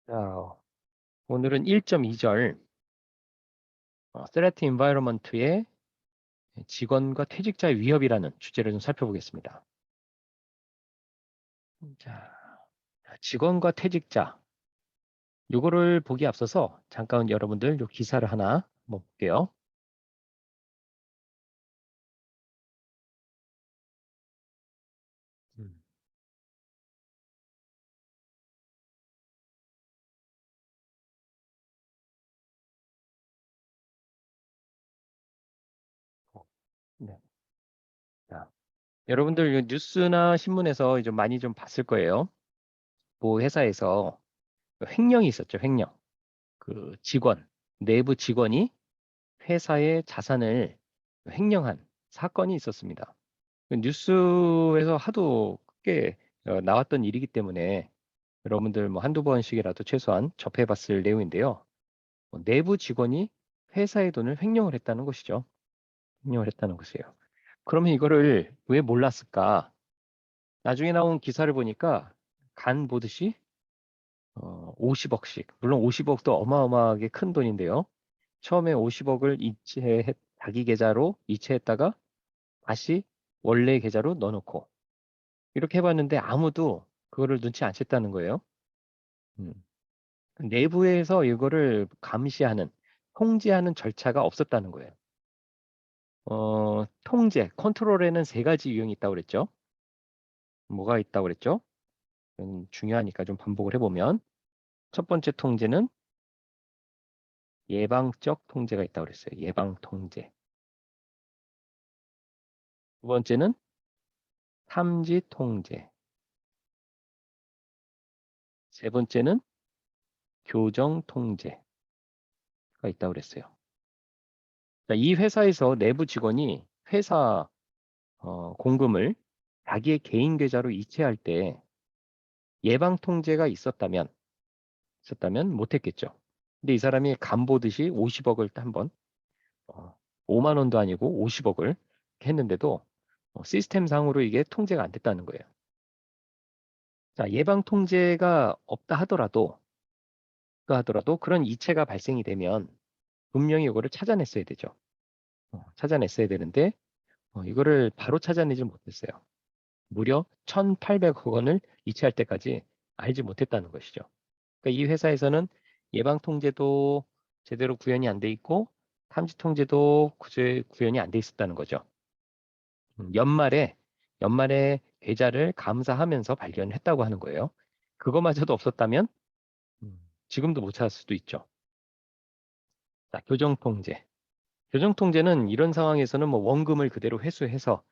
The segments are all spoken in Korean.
자, 오늘은 1.2절 Threat Environment의 직원과 퇴직자의 위협이라는 주제를 좀 살펴보겠습니다. 자, 직원과 퇴직자 요거를 보기 앞서서 잠깐 여러분들 요 기사를 하나 한번 볼게요. 음, 네. 자, 여러분들 요 뉴스나 신문에서 좀 많이 좀 봤을 거예요. 뭐 회사에서 횡령이 있었죠, 횡령. 그 직원, 내부 직원이 회사의 자산을 횡령한 사건이 있었습니다. 그 뉴스에서 하도 크게 나왔던 일이기 때문에 여러분들 뭐 한두 번씩이라도 최소한 접해봤을 내용인데요. 내부 직원이 회사의 돈을 횡령을 했다는 것이죠. 횡령을 했다는 것이에요. 그러면 이거를 왜 몰랐을까? 나중에 나온 기사를 보니까 간 보듯이 50억씩, 물론 50억도 어마어마하게 큰 돈인데요. 처음에 50억을 자기 계좌로 이체했다가 다시 원래 계좌로 넣어놓고 이렇게 해봤는데 아무도 그거를 눈치 안 챘다는 거예요. 음. 내부에서 이거를 감시하는, 통제하는 절차가 없었다는 거예요. 통제, 컨트롤에는 세 가지 유형이 있다고 그랬죠. 뭐가 있다고 그랬죠? 중요하니까 좀 반복을 해보면 첫 번째 통제는 예방적 통제가 있다고 그랬어요. 예방 통제. 두 번째는 탐지 통제. 세 번째는 교정 통제가 있다고 그랬어요. 자, 이 회사에서 내부 직원이 회사 공금을 자기의 개인 계좌로 이체할 때 예방 통제가 있었다면 못했겠죠. 근데 이 사람이 간 보듯이 50억을 한번 5만 원도 아니고 50억을 했는데도 시스템 상으로 이게 통제가 안 됐다는 거예요. 자, 예방 통제가 없다 하더라도 그런 이체가 발생이 되면 분명히 이거를 찾아냈어야 되죠. 찾아냈어야 되는데 이거를 바로 찾아내지 못했어요. 무려 1,800억 원을 이체할 때까지 알지 못했다는 것이죠. 그러니까 이 회사에서는 예방 통제도 제대로 구현이 안 돼 있고 탐지 통제도 구현이 안 돼 있었다는 거죠. 연말에 계좌를 감사하면서 발견했다고 하는 거예요. 그거마저도 없었다면 지금도 못 찾을 수도 있죠. 자, 교정 통제. 교정 통제는 이런 상황에서는 뭐 원금을 그대로 회수해서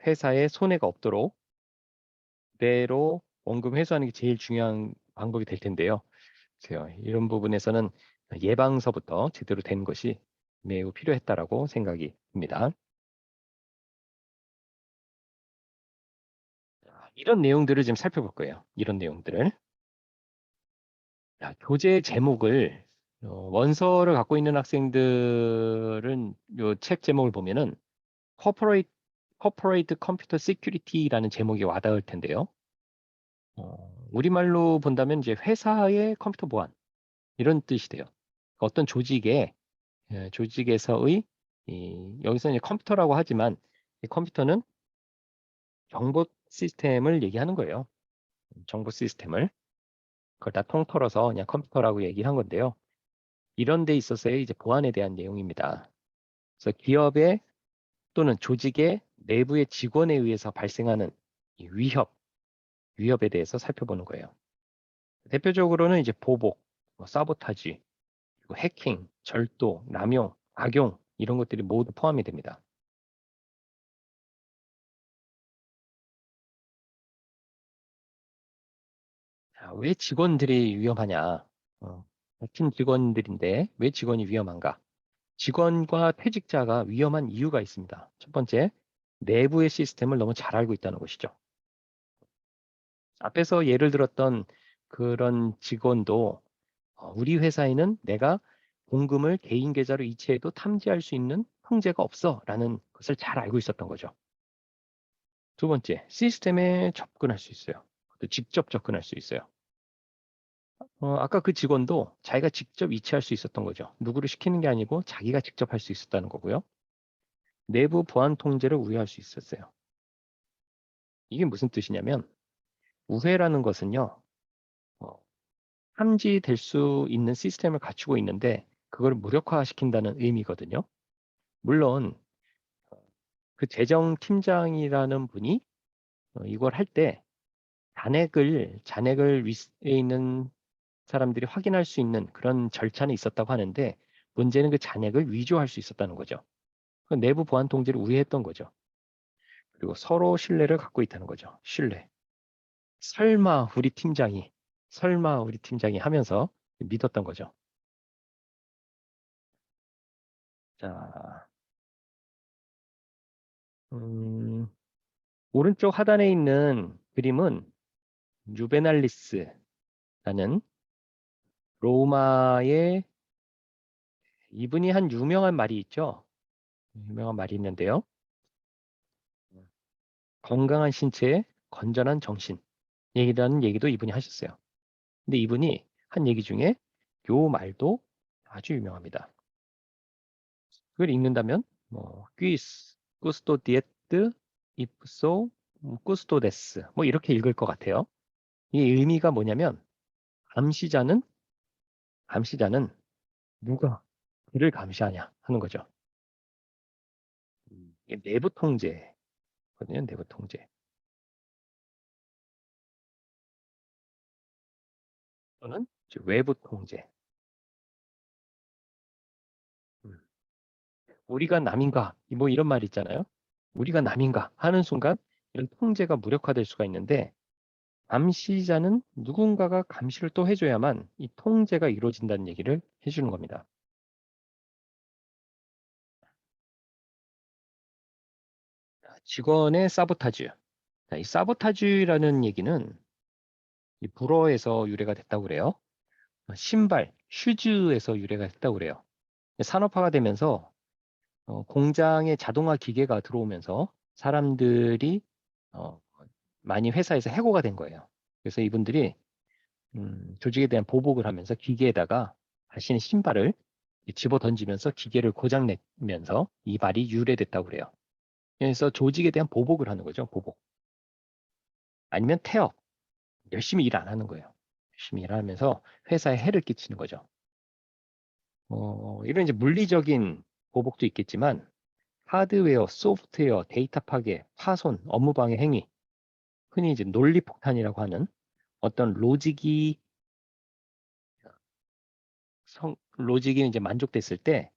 회사에 손해가 없도록 그대로 원금 회수하는 게 제일 중요한 방법이 될 텐데요. 글쎄요, 이런 부분에서는 예방서부터 제대로 된 것이 매우 필요했다라고 생각이 듭니다. 이런 내용들을 지금 살펴볼 거예요. 이런 내용들을. 자, 교재 제목을 원서를 갖고 있는 학생들은 이 책 제목을 보면은 Corporate, Corporate Computer Security라는 제목이 와닿을 텐데요. 우리말로 본다면 이제 회사의 컴퓨터 보안 이런 뜻이 돼요. 어떤 조직에서의 여기서 이제 컴퓨터라고 하지만 이 컴퓨터는 정보 시스템을 얘기하는 거예요. 정보 시스템을. 그걸 다 통틀어서 그냥 컴퓨터라고 얘기한 건데요. 이런 데 있어서의 이제 보안에 대한 내용입니다. 그래서 기업의 또는 조직의 내부의 직원에 의해서 발생하는 이 위협에 대해서 살펴보는 거예요. 대표적으로는 이제 보복, 사보타지, 그리고 해킹, 절도, 남용, 악용 이런 것들이 모두 포함이 됩니다. 자, 왜 직원들이 위험하냐? 같은 직원들인데 왜 직원이 위험한가? 직원과 퇴직자가 위험한 이유가 있습니다. 첫 번째, 내부의 시스템을 너무 잘 알고 있다는 것이죠. 앞에서 예를 들었던 그런 직원도 우리 회사에는 내가 공금을 개인 계좌로 이체해도 탐지할 수 있는 형제가 없어라는 것을 잘 알고 있었던 거죠. 두 번째, 시스템에 접근할 수 있어요. 또 직접 접근할 수 있어요. 아까 그 직원도 자기가 직접 이체할 수 있었던 거죠. 누구를 시키는 게 아니고 자기가 직접 할 수 있었다는 거고요. 내부 보안 통제를 우회할 수 있었어요. 이게 무슨 뜻이냐면 우회라는 것은요. 어, 탐지될 수 있는 시스템을 갖추고 있는데 그걸 무력화시킨다는 의미거든요. 물론 그 재정팀장이라는 분이 이걸 할 때 잔액을 위에 있는 사람들이 확인할 수 있는 그런 절차는 있었다고 하는데 문제는 그 잔액을 위조할 수 있었다는 거죠. 그 내부 보안 통제를 우회했던 거죠. 그리고 서로 신뢰를 갖고 있다는 거죠. 신뢰. 설마 우리 팀장이 하면서 믿었던 거죠. 자, 음, 오른쪽 하단에 있는 그림은 유베날리스라는 로마의 이분이 한 유명한 말이 있죠. 유명한 말이 있는데요. 건강한 신체에 건전한 정신. 얘기라는 얘기도 이분이 하셨어요. 근데 이분이 한 얘기 중에 요 말도 아주 유명합니다. 그걸 읽는다면 뭐 quis custodiet ipso custodes 뭐 이렇게 읽을 것 같아요. 이 의미가 뭐냐면 감시자는 누가 그를 감시하냐 하는 거죠. 이게 내부 통제거든요. 내부 통제. 또는 이제 외부 통제. 음. 우리가 남인가? 뭐 이런 말 있잖아요. 우리가 남인가 하는 순간 이런 통제가 무력화될 수가 있는데 감시자는 누군가가 감시를 또 해줘야만 이 통제가 이루어진다는 얘기를 해주는 겁니다. 직원의 사보타주. 자, 이 사보타주라는 얘기는 이 불어에서 유래가 됐다고 그래요. 신발, 슈즈에서 유래가 됐다고 그래요. 산업화가 되면서 공장에 자동화 기계가 들어오면서 사람들이 어, 많이 회사에서 해고가 된 거예요. 그래서 이분들이 조직에 대한 보복을 하면서 기계에다가 자신의 신발을 집어 던지면서 기계를 고장 내면서 이 말이 유래됐다고 그래요. 그래서 조직에 대한 보복을 하는 거죠. 보복. 아니면 태업. 열심히 일 안 하는 거예요. 열심히 일하면서 회사에 해를 끼치는 거죠. 이런 이제 물리적인 보복도 있겠지만 하드웨어, 소프트웨어, 데이터 파괴, 파손, 업무 방해 행위, 흔히 이제 논리 폭탄이라고 하는 어떤 로직이 이제 만족됐을 때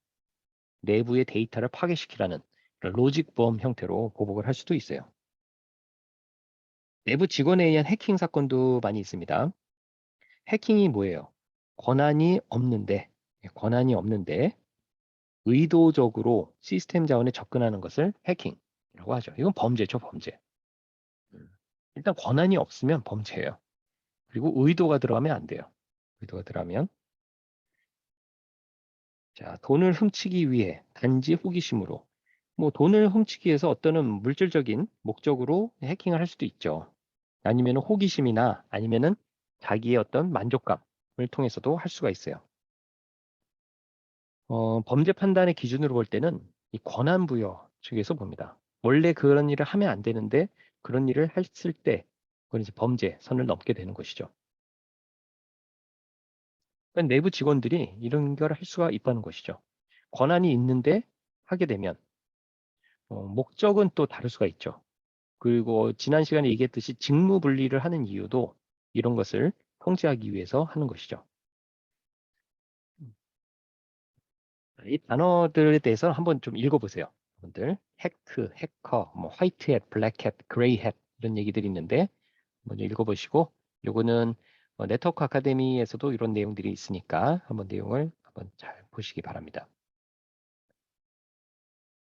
내부의 데이터를 파괴시키라는 그런 로직 보험 형태로 보복을 할 수도 있어요. 내부 직원에 의한 해킹 사건도 많이 있습니다. 해킹이 뭐예요? 권한이 없는데 의도적으로 시스템 자원에 접근하는 것을 해킹이라고 하죠. 이건 범죄죠, 범죄. 일단 권한이 없으면 범죄예요. 그리고 의도가 들어가면 안 돼요. 의도가 들어가면 자, 돈을 훔치기 위해 단지 호기심으로 뭐 돈을 훔치기 위해서 어떤 물질적인 목적으로 해킹을 할 수도 있죠. 아니면 호기심이나 아니면은 자기의 어떤 만족감을 통해서도 할 수가 있어요. 범죄 판단의 기준으로 볼 때는 이 권한 부여 측에서 봅니다. 원래 그런 일을 하면 안 되는데 그런 일을 했을 때 그건 이제 범죄 선을 넘게 되는 것이죠. 그러니까 내부 직원들이 이런 걸 할 수가 있다는 것이죠. 권한이 있는데 하게 되면 목적은 또 다를 수가 있죠. 그리고 지난 시간에 얘기했듯이 직무 분리를 하는 이유도 이런 것을 통제하기 위해서 하는 것이죠. 이 단어들에 대해서 한번 좀 읽어보세요. 여러분들 해커, 뭐 화이트햇, 블랙햇, 그레이햇 이런 얘기들이 있는데 먼저 읽어보시고 요거는 네트워크 아카데미에서도 이런 내용들이 있으니까 한번 내용을 한번 잘 보시기 바랍니다.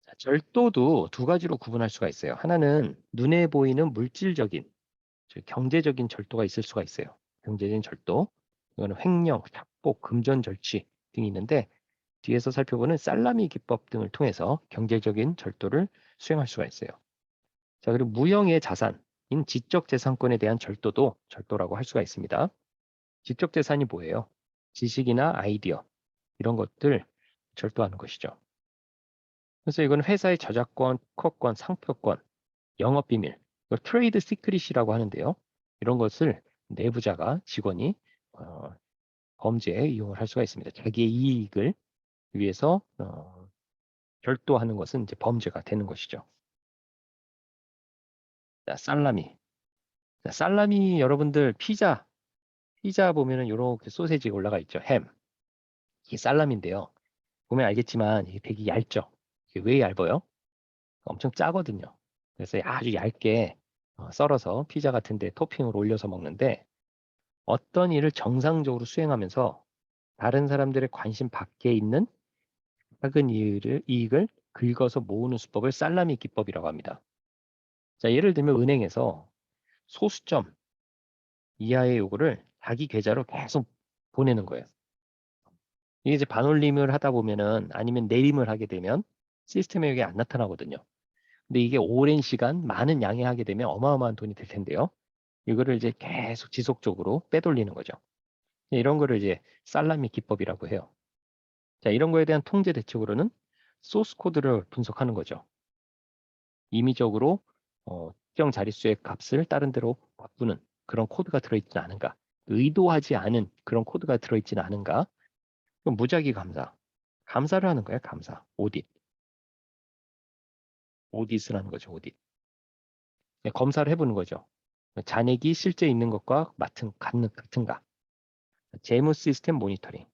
자, 절도도 두 가지로 구분할 수가 있어요. 하나는 눈에 보이는 물질적인, 즉 경제적인 절도가 있을 수가 있어요. 경제적인 절도, 이거는 횡령, 착복, 금전 절취 등이 있는데 뒤에서 살펴보는 살라미 기법 등을 통해서 경제적인 절도를 수행할 수가 있어요. 자, 그리고 무형의 자산인 지적 재산권에 대한 절도도 절도라고 할 수가 있습니다. 지적 재산이 뭐예요? 지식이나 아이디어 이런 것들 절도하는 것이죠. 그래서 이건 회사의 저작권, 특허권, 상표권, 영업비밀, 이걸 트레이드 시크릿이라고 하는데요. 이런 것을 내부자가 직원이 범죄에 이용을 할 수가 있습니다. 자기의 이익을 위해서 절도하는 것은 이제 범죄가 되는 것이죠. 자, 살라미. 자, 살라미 여러분들 피자 보면은 이렇게 소세지가 올라가 있죠. 햄. 이게 살라미인데요. 보면 알겠지만 이게 되게 얇죠. 이게 왜 얇아요? 엄청 짜거든요. 그래서 아주 얇게 썰어서 피자 같은 데 토핑을 올려서 먹는데 어떤 일을 정상적으로 수행하면서 다른 사람들의 관심 밖에 있는 작은 이익을 긁어서 모으는 수법을 살라미 기법이라고 합니다. 자, 예를 들면 은행에서 소수점 이하의 요구를 자기 계좌로 계속 보내는 거예요. 이게 이제 반올림을 하다 보면은 아니면 내림을 하게 되면 시스템에 이게 안 나타나거든요. 근데 이게 오랜 시간 많은 양에 하게 되면 어마어마한 돈이 될 텐데요. 이거를 이제 계속 지속적으로 빼돌리는 거죠. 이런 거를 이제 살라미 기법이라고 해요. 자, 이런 거에 대한 통제 대책으로는 소스 코드를 분석하는 거죠. 임의적으로 특정 자릿수의 값을 다른 데로 바꾸는 그런 코드가 들어있지는 않은가, 의도하지 않은 그런 코드가 들어있지는 않은가. 그럼 무작위 감사, 감사를 하는 거예요. 감사, 오딧을 하는 거죠. 오딧. 검사를 해보는 거죠. 잔액이 실제 있는 것과 같은가. 재무 시스템 모니터링.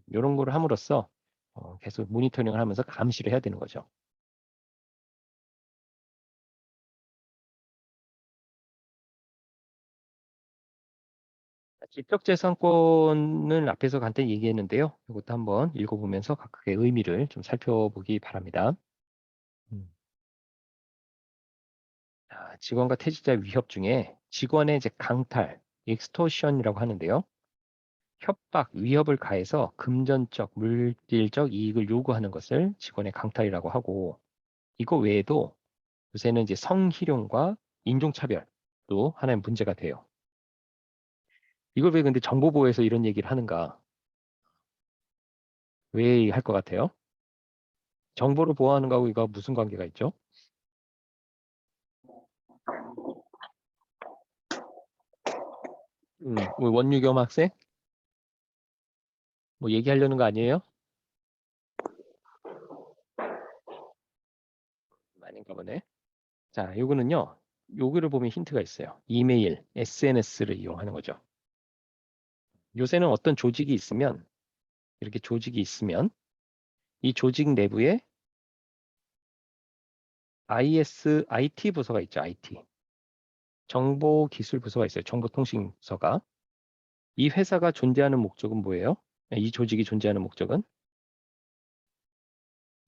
이런 거를 함으로써 계속 모니터링을 하면서 감시를 해야 되는 거죠. 지적재산권을 앞에서 간단히 얘기했는데요. 이것도 한번 읽어보면서 각각의 의미를 좀 살펴보기 바랍니다. 자, 직원과 퇴직자 위협 중에 직원의 이제 강탈, 익스토션이라고 하는데요. 협박, 위협을 가해서 금전적, 물질적 이익을 요구하는 것을 직원의 강탈이라고 하고, 이거 외에도 요새는 이제 성희롱과 인종차별도 하나의 문제가 돼요. 이걸 왜 근데 정보보호에서 이런 얘기를 하는가? 왜 할 것 같아요? 정보를 보호하는 거하고 이거 무슨 관계가 있죠? 뭐 원유겸 학생? 뭐 얘기하려는 거 아니에요? 아닌가 보네. 자, 요거는요. 요거를 보면 힌트가 있어요. 이메일, SNS를 이용하는 거죠. 요새는 어떤 조직이 있으면 이렇게 조직이 있으면 이 조직 내부에 IT 부서가 있죠. IT. 정보기술부서가 있어요. 정보통신부서가. 이 회사가 존재하는 목적은 뭐예요? 이 조직이 존재하는 목적은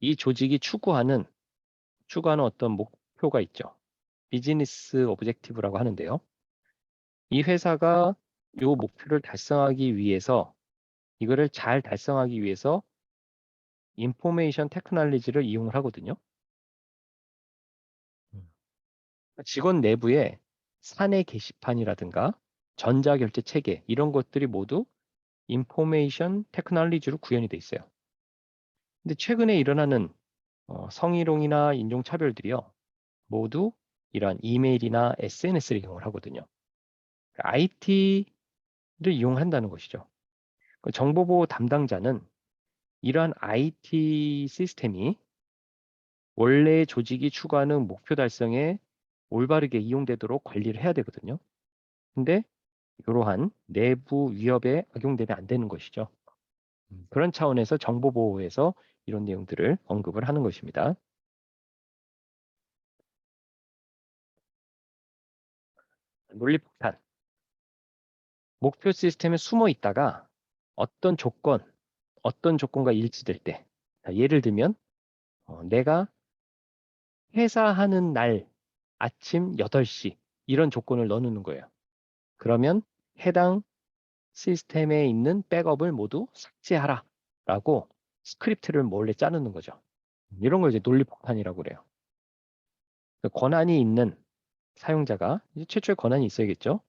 이 조직이 추구하는 어떤 목표가 있죠. 비즈니스 오브젝티브라고 하는데요. 이 회사가 이 목표를 달성하기 위해서 이거를 잘 달성하기 위해서 인포메이션 테크놀로지를 이용을 하거든요. 음. 직원 내부에 사내 게시판이라든가 전자결제 체계 이런 것들이 모두 인포메이션 테크놀로지로 구현이 돼 있어요. 근데 최근에 일어나는 성희롱이나 인종차별들이요. 모두 이러한 이메일이나 SNS를 이용을 하거든요. IT를 이용한다는 것이죠. 정보보호 담당자는 이러한 IT 시스템이 원래 조직이 추구하는 목표 달성에 올바르게 이용되도록 관리를 해야 되거든요. 근데 이러한 내부 위협에 악용되면 안 되는 것이죠. 그런 차원에서 정보보호에서 이런 내용들을 언급을 하는 것입니다. 논리폭탄. 목표 시스템에 숨어 있다가 어떤 조건, 어떤 조건과 일치될 때, 자, 예를 들면 내가 회사하는 날 아침 8시 이런 조건을 넣어놓는 거예요. 그러면 해당 시스템에 있는 백업을 모두 삭제하라 라고 스크립트를 몰래 짜놓는 거죠. 이런 걸 이제 논리폭탄이라고 그래요. 그 권한이 있는 사용자가 이제 최초의 권한이 있어야겠죠.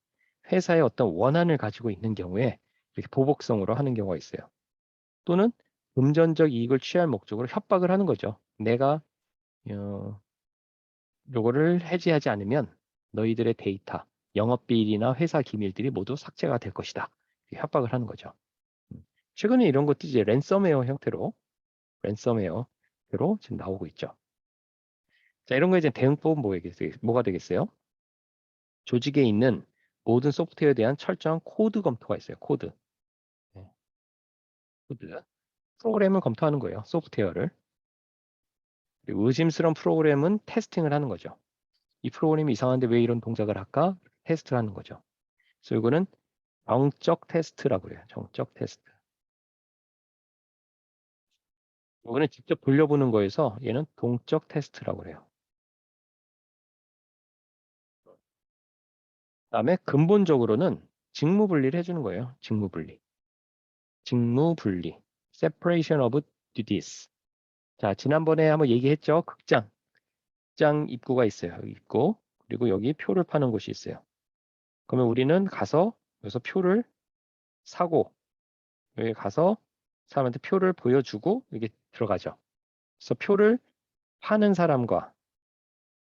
회사의 어떤 원한을 가지고 있는 경우에 이렇게 보복성으로 하는 경우가 있어요. 또는 금전적 이익을 취할 목적으로 협박을 하는 거죠. 내가 어, 요거를 해지하지 않으면 너희들의 데이터, 영업비밀이나 회사 기밀들이 모두 삭제가 될 것이다. 이렇게 협박을 하는 거죠. 최근에 이런 것도 이제 랜섬웨어 형태로 지금 나오고 있죠. 자, 이런 거에 이제 대응법은 뭐가 되겠어요? 조직에 있는 모든 소프트웨어에 대한 철저한 코드 검토가 있어요. 코드. 네, 코드. 프로그램을 검토하는 거예요. 소프트웨어를. 그리고 의심스러운 프로그램은 테스팅을 하는 거죠. 이 프로그램이 이상한데 왜 이런 동작을 할까? 테스트를 하는 거죠. 그래서 이거는 정적 테스트라고 해요. 정적 테스트. 이거는 직접 돌려보는 거에서 얘는 동적 테스트라고 해요. 그다음에 근본적으로는 직무 분리를 해주는 거예요. 직무 분리. 직무 분리. Separation of duties. 자, 지난번에 한번 얘기했죠. 극장 입구가 있어요. 여기 입구. 그리고 여기 표를 파는 곳이 있어요. 그러면 우리는 가서 여기서 표를 사고 여기 가서 사람한테 표를 보여주고 여기 들어가죠. 그래서 표를 파는 사람과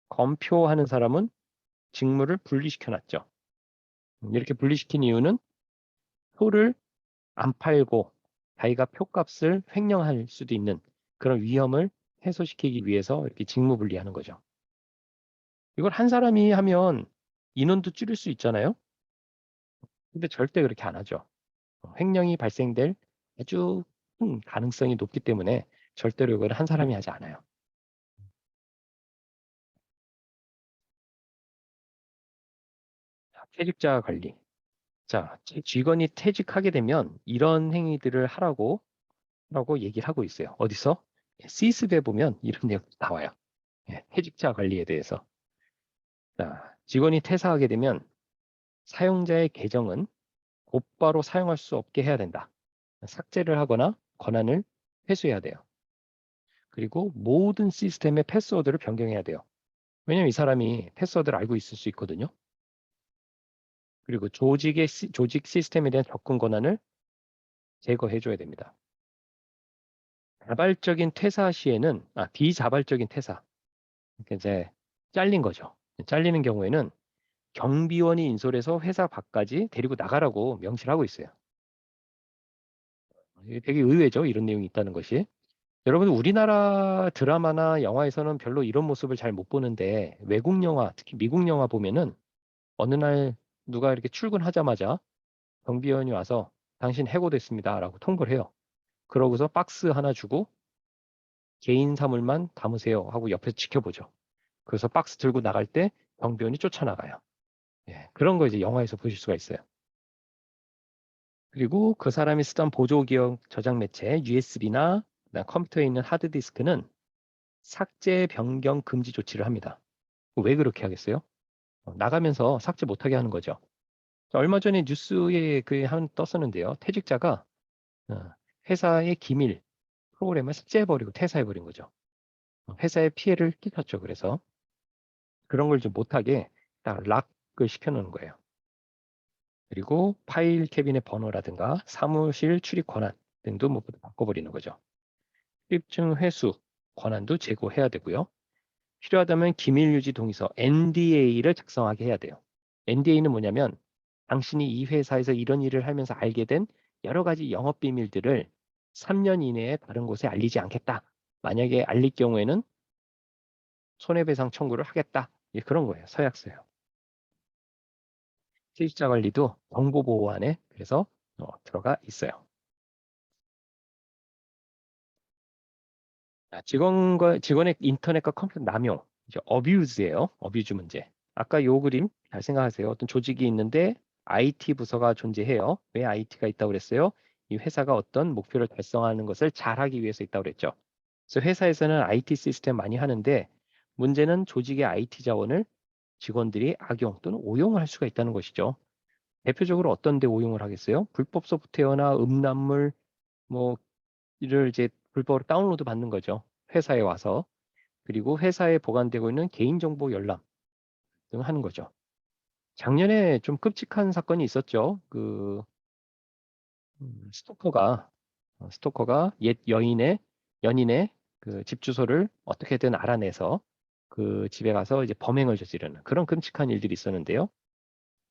검표하는 사람은 직무를 분리시켜 놨죠. 이렇게 분리시킨 이유는 표를 안 팔고 자기가 표값을 횡령할 수도 있는 그런 위험을 해소시키기 위해서 이렇게 직무 분리하는 거죠. 이걸 한 사람이 하면 인원도 줄일 수 있잖아요. 근데 절대 그렇게 안 하죠. 횡령이 발생될 아주 큰 가능성이 높기 때문에 절대로 이걸 한 사람이 하지 않아요. 자, 퇴직자 관리. 자, 직원이 퇴직하게 되면 이런 행위들을 라고 얘기를 하고 있어요. 어디서? C습에 보면 이런 내용 나와요. 예, 퇴직자 관리에 대해서. 자, 직원이 퇴사하게 되면 사용자의 계정은 곧바로 사용할 수 없게 해야 된다. 삭제를 하거나 권한을 회수해야 돼요. 그리고 모든 시스템의 패스워드를 변경해야 돼요. 왜냐면 이 사람이 패스워드를 알고 있을 수 있거든요. 그리고 조직 시스템에 대한 접근 권한을 제거해 줘야 됩니다. 자발적인 퇴사 시에는 비자발적인 퇴사. 그러니까 이제 잘린 거죠. 잘리는 경우에는 경비원이 인솔해서 회사 밖까지 데리고 나가라고 명시를 하고 있어요. 이게 되게 의외죠. 이런 내용이 있다는 것이. 여러분 우리나라 드라마나 영화에서는 별로 이런 모습을 잘 못 보는데 외국 영화, 특히 미국 영화 보면은 어느 날 누가 이렇게 출근하자마자 경비원이 와서 당신 해고됐습니다라고 통보를 해요. 그러고서 박스 하나 주고 개인 사물만 담으세요 하고 옆에서 지켜보죠. 그래서 박스 들고 나갈 때 경비원이 쫓아나가요. 예, 그런 거 이제 영화에서 보실 수가 있어요. 그리고 그 사람이 쓰던 보조기억 저장 매체 USB나 컴퓨터에 있는 하드디스크는 삭제 변경 금지 조치를 합니다. 왜 그렇게 하겠어요? 나가면서 삭제 못하게 하는 거죠. 얼마 전에 뉴스에 한 떴었는데요. 퇴직자가 어, 회사의 기밀 프로그램을 삭제해버리고 퇴사해버린 거죠. 회사에 피해를 끼쳤죠. 그래서 그런 걸 좀 못하게 딱 락을 시켜놓는 거예요. 그리고 파일 캐비넷 번호라든가 사무실 출입 권한 등도 모두 바꿔버리는 거죠. 출입증 회수 권한도 제고해야 되고요. 필요하다면 기밀 유지 동의서 NDA를 작성하게 해야 돼요. NDA는 뭐냐면 당신이 이 회사에서 이런 일을 하면서 알게 된 여러 가지 영업 비밀들을 3년 이내에 다른 곳에 알리지 않겠다. 만약에 알릴 경우에는 손해배상 청구를 하겠다. 예, 그런 거예요. 서약서요. 퇴직자 관리도 정보보호 안에 그래서 들어가 있어요. 직원의 인터넷과 컴퓨터 남용, 이제 어뷰즈예요. 어뷰즈 문제. 아까 요 그림 잘 생각하세요. 어떤 조직이 있는데 IT 부서가 존재해요. 왜 IT가 있다고 그랬어요? 이 회사가 어떤 목표를 달성하는 것을 잘하기 위해서 있다고 그랬죠. 그래서 회사에서는 IT 시스템 많이 하는데 문제는 조직의 IT 자원을 직원들이 악용 또는 오용을 할 수가 있다는 것이죠. 대표적으로 어떤 데 오용을 하겠어요? 불법 소프트웨어나 음란물 뭐 이를 이제 불법으로 다운로드 받는 거죠. 회사에 와서. 그리고 회사에 보관되고 있는 개인정보 열람 등 하는 거죠. 작년에 좀 끔찍한 사건이 있었죠. 스토커가 옛 연인의 그 집 주소를 어떻게든 알아내서 그 집에 가서 이제 범행을 저지르는 그런 끔찍한 일들이 있었는데요.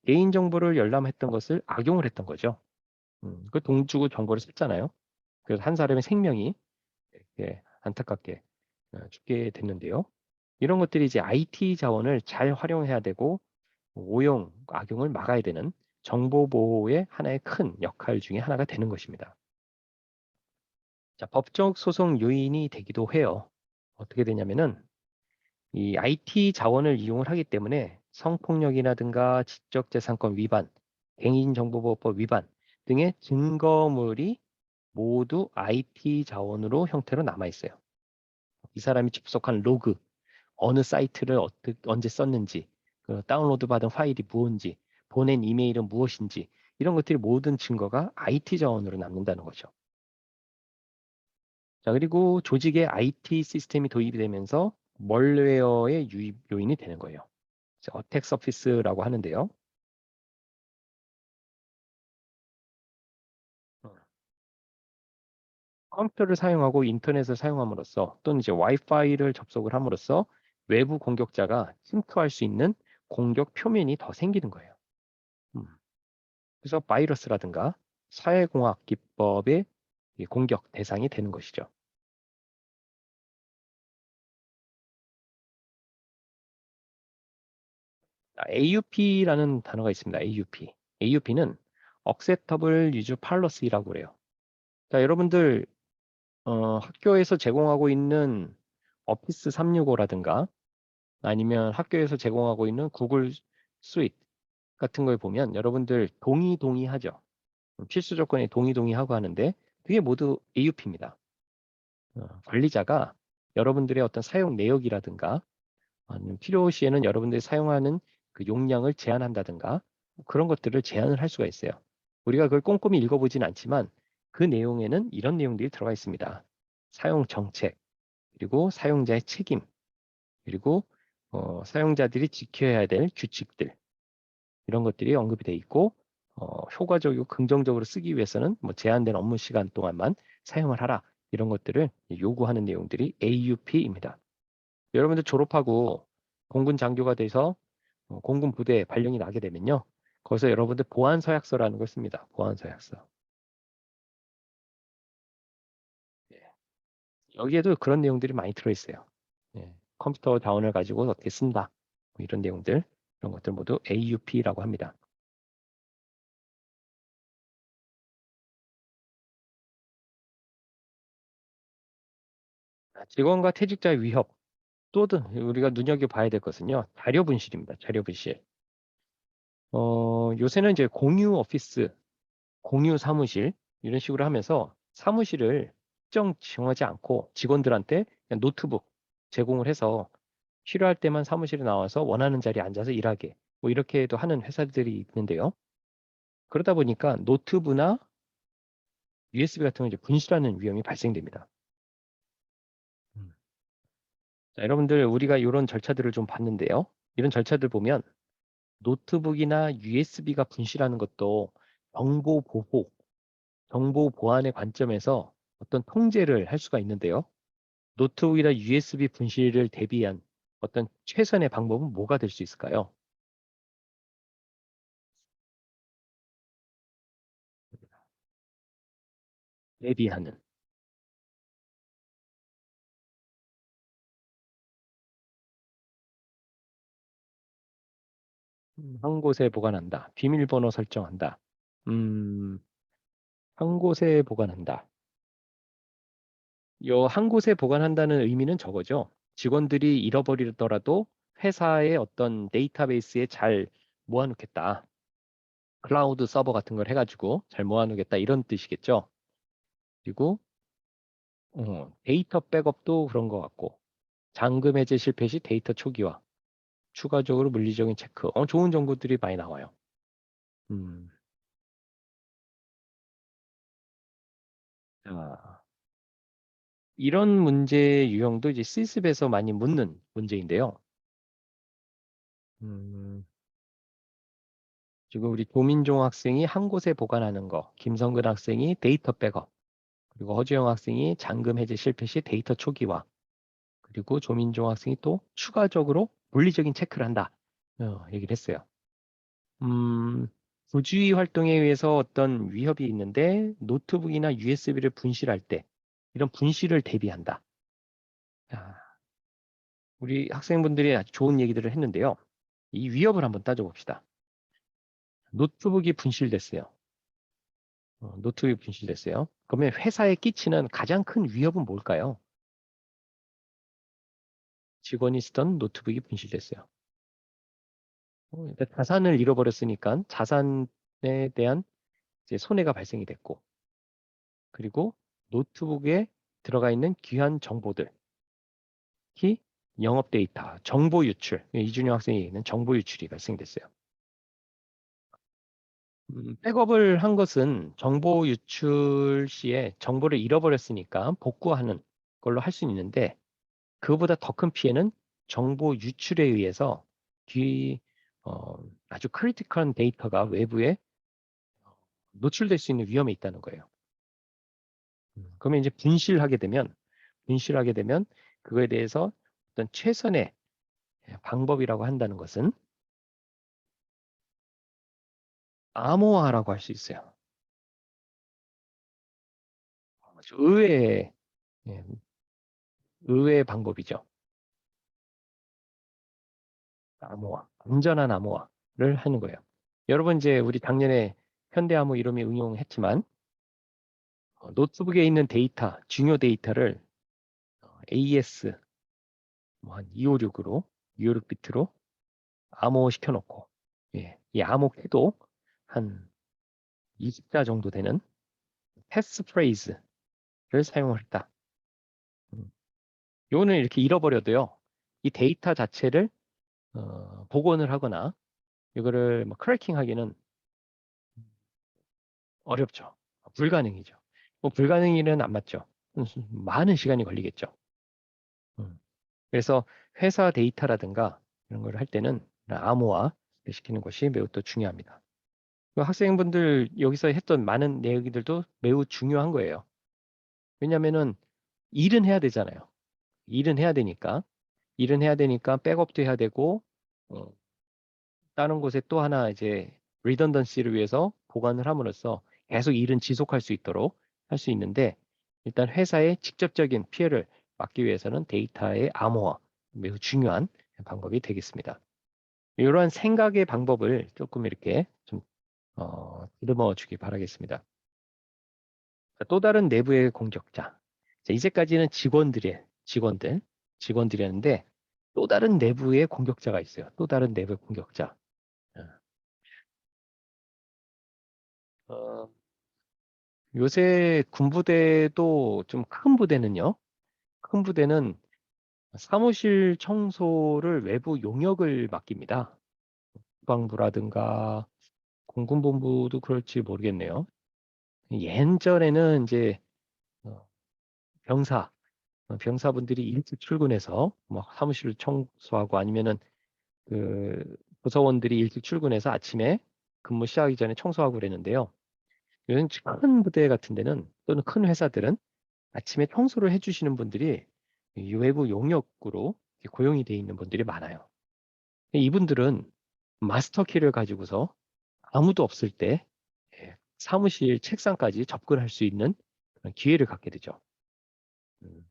개인정보를 열람했던 것을 악용을 했던 거죠. 그 돈 주고 정보를 썼잖아요. 그래서 한 사람의 생명이 안타깝게 죽게 됐는데요. 이런 것들이 이제 IT 자원을 잘 활용해야 되고 오용, 악용을 막아야 되는 정보 보호의 하나의 큰 역할 중에 하나가 되는 것입니다. 자, 법적 소송 요인이 되기도 해요. 어떻게 되냐면은 이 IT 자원을 이용을 하기 때문에 성폭력이라든가 지적재산권 위반, 개인정보보호법 위반 등의 증거물이 모두 IT 자원으로 형태로 남아 있어요. 이 사람이 접속한 로그, 어느 사이트를 언제 썼는지, 그 다운로드 받은 파일이 무엇인지, 보낸 이메일은 무엇인지 이런 것들이 모든 증거가 IT 자원으로 남는다는 거죠. 자, 그리고 조직에 IT 시스템이 도입이 되면서 멀웨어의 유입 요인이 되는 거예요. 어택 서피스라고 하는데요. 어, 컴퓨터를 사용하고 인터넷을 사용함으로써 또는 이제 와이파이를 접속을 함으로써 외부 공격자가 침투할 수 있는 공격 표면이 더 생기는 거예요. 음, 그래서 바이러스라든가 사회공학 기법의 이 공격 대상이 되는 것이죠. AUP라는 단어가 있습니다. AUP. AUP는 Acceptable Use Policy라고 그래요. 자, 여러분들 학교에서 제공하고 있는 오피스 365라든가 아니면 학교에서 제공하고 있는 구글 스윗 같은 걸 보면 여러분들 동의하죠. 필수 조건에 동의하고 하는데 그게 모두 AUP입니다. 관리자가 여러분들의 어떤 사용 내역이라든가 아니면 필요시에는 여러분들이 사용하는 그 용량을 제한한다든가 그런 것들을 제한을 할 수가 있어요. 우리가 그걸 꼼꼼히 읽어보진 않지만 그 내용에는 이런 내용들이 들어가 있습니다. 사용 정책, 그리고 사용자의 책임, 그리고 사용자들이 지켜야 될 규칙들 이런 것들이 언급이 돼 있고 효과적이고 긍정적으로 쓰기 위해서는 뭐 제한된 업무 시간 동안만 사용을 하라 이런 것들을 요구하는 내용들이 AUP입니다. 여러분들 졸업하고 공군 장교가 돼서 공군 부대에 발령이 나게 되면요. 거기서 여러분들 보안 서약서라는 걸 씁니다. 보안 서약서. 예. 여기에도 그런 내용들이 많이 들어있어요. 예. 컴퓨터 자원을 가지고 어떻게 쓴다. 뭐 이런 내용들, 이런 것들 모두 AUP라고 합니다. 직원과 퇴직자의 위협, 또는 우리가 눈여겨봐야 될 것은요. 자료 분실입니다. 자료 분실. 요새는 이제 공유 오피스, 공유 사무실 이런 식으로 하면서 사무실을 특정 정하지 않고 직원들한테 그냥 노트북 제공을 해서 필요할 때만 사무실에 나와서 원하는 자리에 앉아서 일하게 뭐 이렇게도 하는 회사들이 있는데요. 그러다 보니까 노트북이나 USB 같은 거 이제 분실하는 위험이 발생됩니다. 음. 자, 여러분들 우리가 이런 절차들을 좀 봤는데요. 이런 절차들 보면 노트북이나 USB가 분실하는 것도 정보 보호, 정보 보안의 관점에서 어떤 통제를 할 수가 있는데요. 노트북이나 USB 분실을 대비한 어떤 최선의 방법은 뭐가 될 수 있을까요? 대비하는. 한 곳에 보관한다. 비밀번호 설정한다. 음, 한 곳에 보관한다. 요 한 곳에 보관한다는 의미는 저거죠. 직원들이 잃어버리더라도 회사의 어떤 데이터베이스에 잘 모아놓겠다. 클라우드 서버 같은 걸 해가지고 잘 모아놓겠다. 이런 뜻이겠죠. 그리고 데이터 백업도 그런 것 같고 잠금 해제 실패 시 데이터 초기화, 추가적으로 물리적인 체크. 좋은 정보들이 많이 나와요. 음, 자, 이런 문제 유형도 이제 실습에서 많이 묻는 문제인데요. 음, 지금 우리 조민종 학생이 한 곳에 보관하는 거, 김성근 학생이 데이터 백업, 그리고 허주영 학생이 잠금 해제 실패 시 데이터 초기화, 그리고 조민종 학생이 또 추가적으로 물리적인 체크를 한다. 얘기를 했어요. 부주의 활동에 의해서 어떤 위협이 있는데 노트북이나 USB를 분실할 때 이런 분실을 대비한다. 자, 우리 학생분들이 아주 좋은 얘기들을 했는데요. 이 위협을 한번 따져봅시다. 노트북이 분실됐어요. 노트북이 분실됐어요. 그러면 회사에 끼치는 가장 큰 위협은 뭘까요? 직원이 쓰던 노트북이 분실됐어요. 일단 자산을 잃어버렸으니까 자산에 대한 이제 손해가 발생이 됐고, 그리고 노트북에 들어가 있는 귀한 정보들, 특히 영업 데이터, 정보 유출, 이준영 학생이 얘기하는 정보 유출이 발생됐어요. 백업을 한 것은 정보 유출 시에 정보를 잃어버렸으니까 복구하는 걸로 할 수 있는데 그보다 더 큰 피해는 정보 유출에 의해서 뒤 아주 크리티컬한 데이터가 외부에 노출될 수 있는 위험에 있다는 거예요. 그러면 이제 분실하게 되면 그거에 대해서 어떤 최선의 방법이라고 한다는 것은 암호화라고 할 수 있어요. 아주 예, 의외의 방법이죠. 암호화, 안전한 암호화를 하는 거예요. 여러분 이제 우리 작년에 현대암호 이름이 응용했지만 노트북에 있는 데이터, 중요 데이터를 AES 뭐한 256으로 256비트로 암호 시켜놓고 이 암호 키도 한 20자 정도 되는 패스프레이즈를 사용을 했다. 요거는 이렇게 잃어버려도요. 이 데이터 자체를 복원을 하거나 이거를 뭐 크래킹하기는 어렵죠. 불가능이죠. 뭐 불가능이는 안 맞죠. 많은 시간이 걸리겠죠. 음. 그래서 회사 데이터라든가 이런 걸 할 때는 암호화 시키는 것이 매우 또 중요합니다. 그 학생분들 여기서 했던 많은 내용들도 매우 중요한 거예요. 왜냐하면은 일은 해야 되잖아요. 일은 해야 되니까 백업도 해야 되고 어, 다른 곳에 또 하나 이제 리던던시를 위해서 보관을 함으로써 계속 일은 지속할 수 있도록 할 수 있는데 일단 회사의 직접적인 피해를 막기 위해서는 데이터의 암호화 매우 중요한 방법이 되겠습니다. 이러한 생각의 방법을 조금 이렇게 좀 다듬어 주기 바라겠습니다. 또 다른 내부의 공격자. 자, 이제까지는 직원들이었는데 또 다른 내부의 공격자가 있어요. 또 다른 내부의 공격자. 어, 요새 군부대도 좀 큰 부대는요. 큰 부대는 사무실 청소를 외부 용역을 맡깁니다. 국방부라든가 공군본부도 그럴지 모르겠네요. 예전에는 이제 어, 병사, 병사분들이 일찍 출근해서 뭐 사무실을 청소하고 아니면은 그 부서원들이 일찍 출근해서 아침에 근무 시작하기 전에 청소하고 그랬는데요. 요즘 큰 부대 같은 데는 또는 큰 회사들은 아침에 청소를 해주시는 분들이 이 외부 용역으로 고용이 돼 있는 분들이 많아요. 이분들은 마스터 키를 가지고서 아무도 없을 때 사무실 책상까지 접근할 수 있는 그런 기회를 갖게 되죠. 음,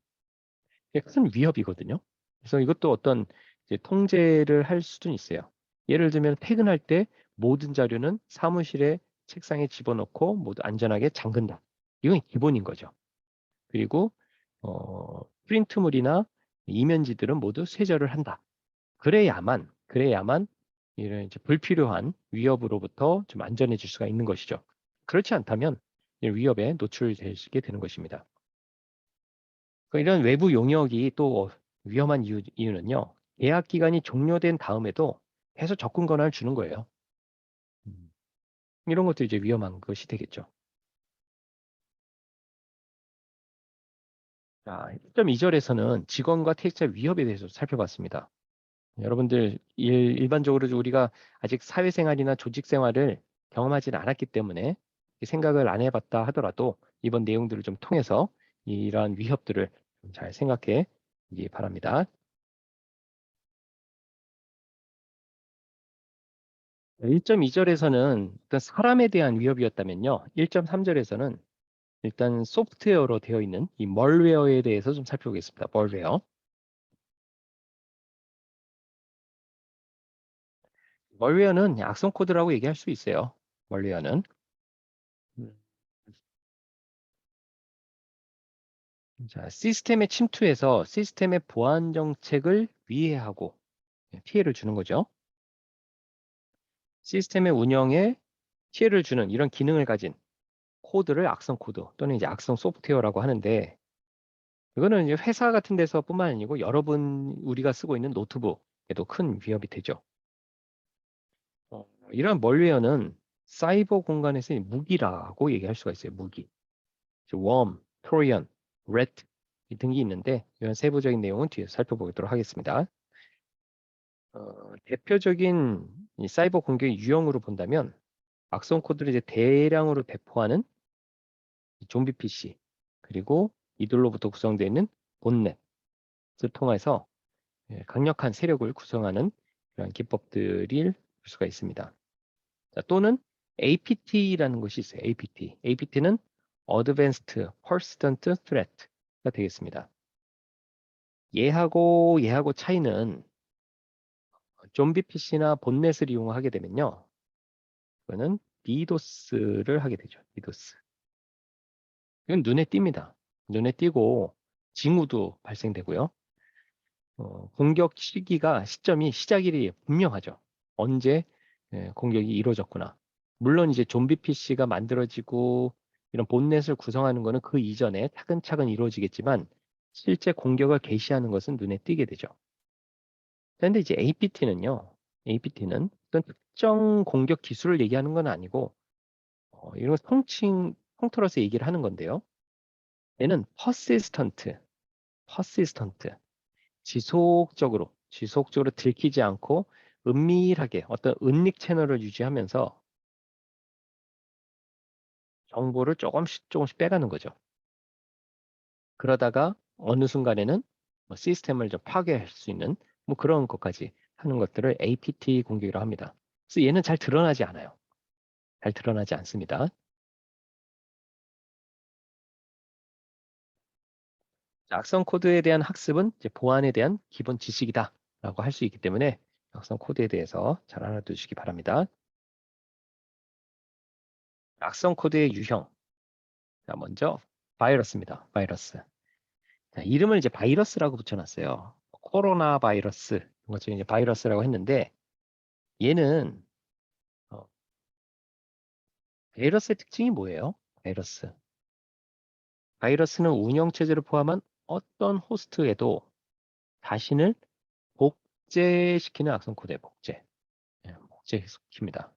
이게 큰 위협이거든요. 그래서 이것도 어떤 이제 통제를 할 수는 있어요. 예를 들면 퇴근할 때 모든 자료는 사무실에 책상에 집어넣고 모두 안전하게 잠근다. 이건 기본인 거죠. 그리고 프린트물이나 이면지들은 모두 쇄절을 한다. 그래야만 이런 이제 불필요한 위협으로부터 좀 안전해질 수가 있는 것이죠. 그렇지 않다면 위협에 노출되게 되는 것입니다. 이런 외부 용역이 또 위험한 이유는요. 계약 기간이 종료된 다음에도 계속 접근 권한을 주는 거예요. 음, 이런 것도 이제 위험한 것이 되겠죠. 자, 1.2절에서는 직원과 퇴직자 위협에 대해서 살펴봤습니다. 여러분들 일반적으로 우리가 아직 사회생활이나 조직생활을 경험하지는 않았기 때문에 생각을 안 해봤다 하더라도 이번 내용들을 좀 통해서 이러한 위협들을 잘 생각해 보기 바랍니다. 1.2절에서는 일단 사람에 대한 위협이었다면요. 1.3절에서는 일단 소프트웨어로 되어 있는 이 멀웨어에 대해서 좀 살펴보겠습니다. 멀웨어. 멀웨어는 악성 코드라고 얘기할 수 있어요. 멀웨어는. 음. 자, 시스템에 침투해서 시스템의 보안 정책을 위해하고 피해를 주는 거죠. 시스템의 운영에 피해를 주는 이런 기능을 가진 코드를 악성 코드 또는 이제 악성 소프트웨어라고 하는데 이거는 이제 회사 같은 데서뿐만 아니고 여러분 우리가 쓰고 있는 노트북에도 큰 위협이 되죠. 이러한 멀웨어는 사이버 공간에서의 무기라고 얘기할 수가 있어요. 무기. 웜, 트로jan, 렛 등이 있는데 이런 세부적인 내용은 뒤에서 살펴보도록 하겠습니다. 대표적인 이 사이버 공격의 유형으로 본다면 악성 코드를 이제 대량으로 배포하는 이 좀비 PC 그리고 이들로부터 구성되는 본넷을 통해서 강력한 세력을 구성하는 그런 기법들일 수가 있습니다. 자, 또는 APT라는 것이 있어요. APT. APT는 Advanced Persistent Threat가 되겠습니다. 얘하고 차이는 좀비 PC나 본넷을 이용하게 되면요. 이거는 DDoS를 하게 되죠. DDoS. 이건 눈에 띕니다. 눈에 띄고 징후도 발생되고요. 공격 시점이 시작일이 분명하죠. 언제 공격이 이루어졌구나. 물론 이제 좀비 PC가 만들어지고 이런 본넷을 구성하는 것은 그 이전에 차근차근 이루어지겠지만 실제 공격을 개시하는 것은 눈에 띄게 되죠. 그런데 이제 APT는 어떤 특정 공격 기술을 얘기하는 건 아니고 이런 통틀어서 얘기를 하는 건데요. 얘는 persistent, 지속적으로 들키지 않고 은밀하게 어떤 은닉 채널을 유지하면서 정보를 조금씩 빼가는 거죠. 그러다가 어느 순간에는 뭐 시스템을 좀 파괴할 수 있는 뭐 그런 것까지 하는 것들을 APT 공격이라고 합니다. 그래서 얘는 잘 드러나지 않아요. 잘 드러나지 않습니다. 악성 코드에 대한 학습은 이제 보안에 대한 기본 지식이다라고 할 수 있기 때문에 악성 코드에 대해서 잘 알아두시기 바랍니다. 악성 코드의 유형. 자, 먼저 바이러스입니다. 바이러스. 자, 이름을 이제 바이러스라고 붙여놨어요. 코로나 바이러스 이런 것처럼 이제 바이러스라고 했는데 얘는 어, 바이러스의 특징이 뭐예요? 바이러스는 운영체제를 포함한 어떤 호스트에도 자신을 복제시키는 악성 코드의 복제. 복제시킵니다.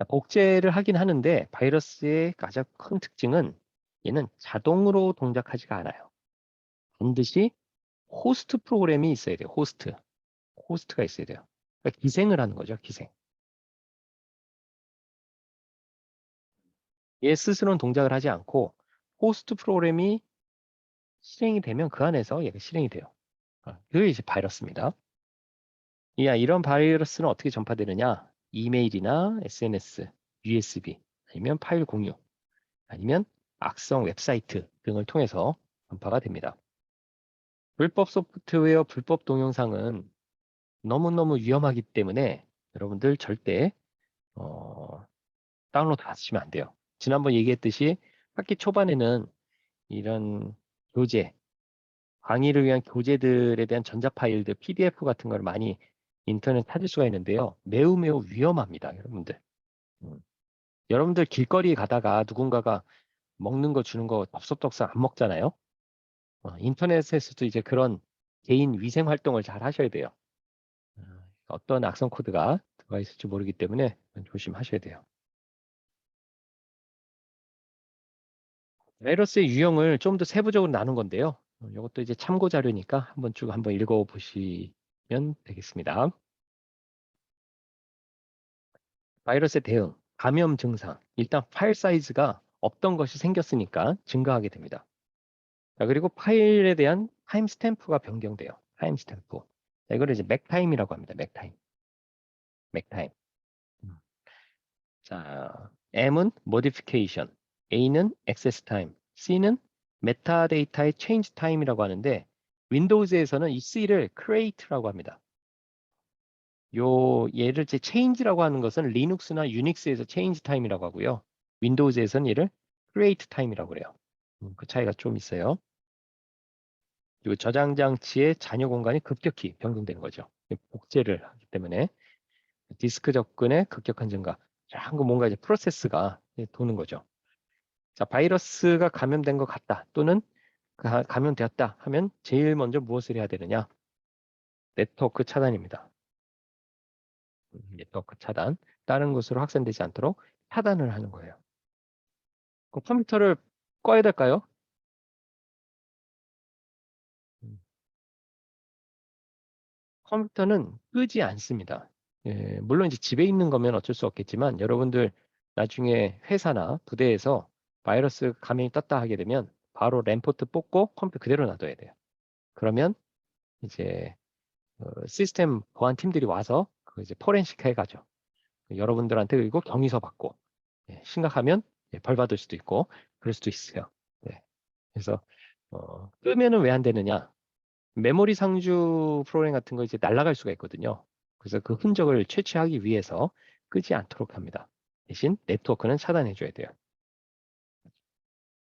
복제를 하긴 하는데 바이러스의 가장 큰 특징은 얘는 자동으로 동작하지가 않아요. 반드시 호스트 프로그램이 있어야 돼요. 호스트가 있어야 돼요. 그러니까 기생을 하는 거죠. 기생. 얘 스스로는 동작을 하지 않고 호스트 프로그램이 실행이 되면 그 안에서 얘가 실행이 돼요. 그게 이제 바이러스입니다. 이런 바이러스는 어떻게 전파되느냐? 이메일이나 SNS, USB, 아니면 파일 공유, 아니면 악성 웹사이트 등을 통해서 전파가 됩니다. 불법 소프트웨어, 불법 동영상은 너무너무 위험하기 때문에 여러분들 절대 다운로드 하시면 안 돼요. 지난번 얘기했듯이 학기 초반에는 이런 교재, 강의를 위한 교재들에 대한 전자 파일들, PDF 같은 걸 많이 인터넷 찾을 수가 있는데요. 매우 위험합니다, 여러분들. 음. 여러분들 길거리 가다가 누군가가 먹는 거 주는 거 덥석덥석 안 먹잖아요. 인터넷에서도 이제 그런 개인 위생 활동을 잘 하셔야 돼요. 어떤 악성 코드가 들어가 있을지 모르기 때문에 조심하셔야 돼요. 바이러스의 유형을 좀 더 세부적으로 나눈 건데요. 이것도 이제 참고 자료니까 한번 쭉 읽어보시기 되겠습니다. 바이러스의 대응, 감염 증상. 일단 파일 사이즈가 없던 것이 생겼으니까 증가하게 됩니다. 자, 그리고 파일에 대한 타임 스탬프가 변경돼요. 타임 스탬프. 자, 이걸 이제 맥타임이라고 합니다. 맥타임. 맥타임. 음. 자, M은 modification, A는 access time, C는 메타데이터의 change time이라고 하는데 윈도우즈에서는 이 C를 create라고 합니다. 얘를 이제 change라고 하는 것은 리눅스나 유닉스에서 change time이라고 하고요. 윈도우즈에서는 얘를 create time이라고 그래요. 그 차이가 좀 있어요. 그리고 저장 장치의 잔여 공간이 급격히 변경되는 거죠. 복제를 하기 때문에 디스크 접근의 급격한 증가. 자꾸 뭔가 이제 프로세스가 도는 거죠. 자, 바이러스가 감염된 것 같다 또는 감염되었다 하면 제일 먼저 무엇을 해야 되느냐? 네트워크 차단입니다. 네트워크 차단. 다른 곳으로 확산되지 않도록 차단을 하는 거예요. 그럼 컴퓨터를 꺼야 될까요? 음, 컴퓨터는 끄지 않습니다. 예, 물론 이제 집에 있는 거면 어쩔 수 없겠지만 여러분들 나중에 회사나 부대에서 바이러스 감염이 떴다 하게 되면 바로 램포트 뽑고 컴퓨터 그대로 놔둬야 돼요. 그러면 이제 시스템 보안 팀들이 와서 그 이제 포렌식 해가죠. 여러분들한테 그리고 경위서 받고 심각하면 벌 받을 수도 있고 그럴 수도 있어요. 네. 그래서 끄면은 왜 안 되느냐? 메모리 상주 프로그램 같은 거 이제 날아갈 수가 있거든요. 그래서 그 흔적을 채취하기 위해서 끄지 않도록 합니다. 대신 네트워크는 차단해 줘야 돼요.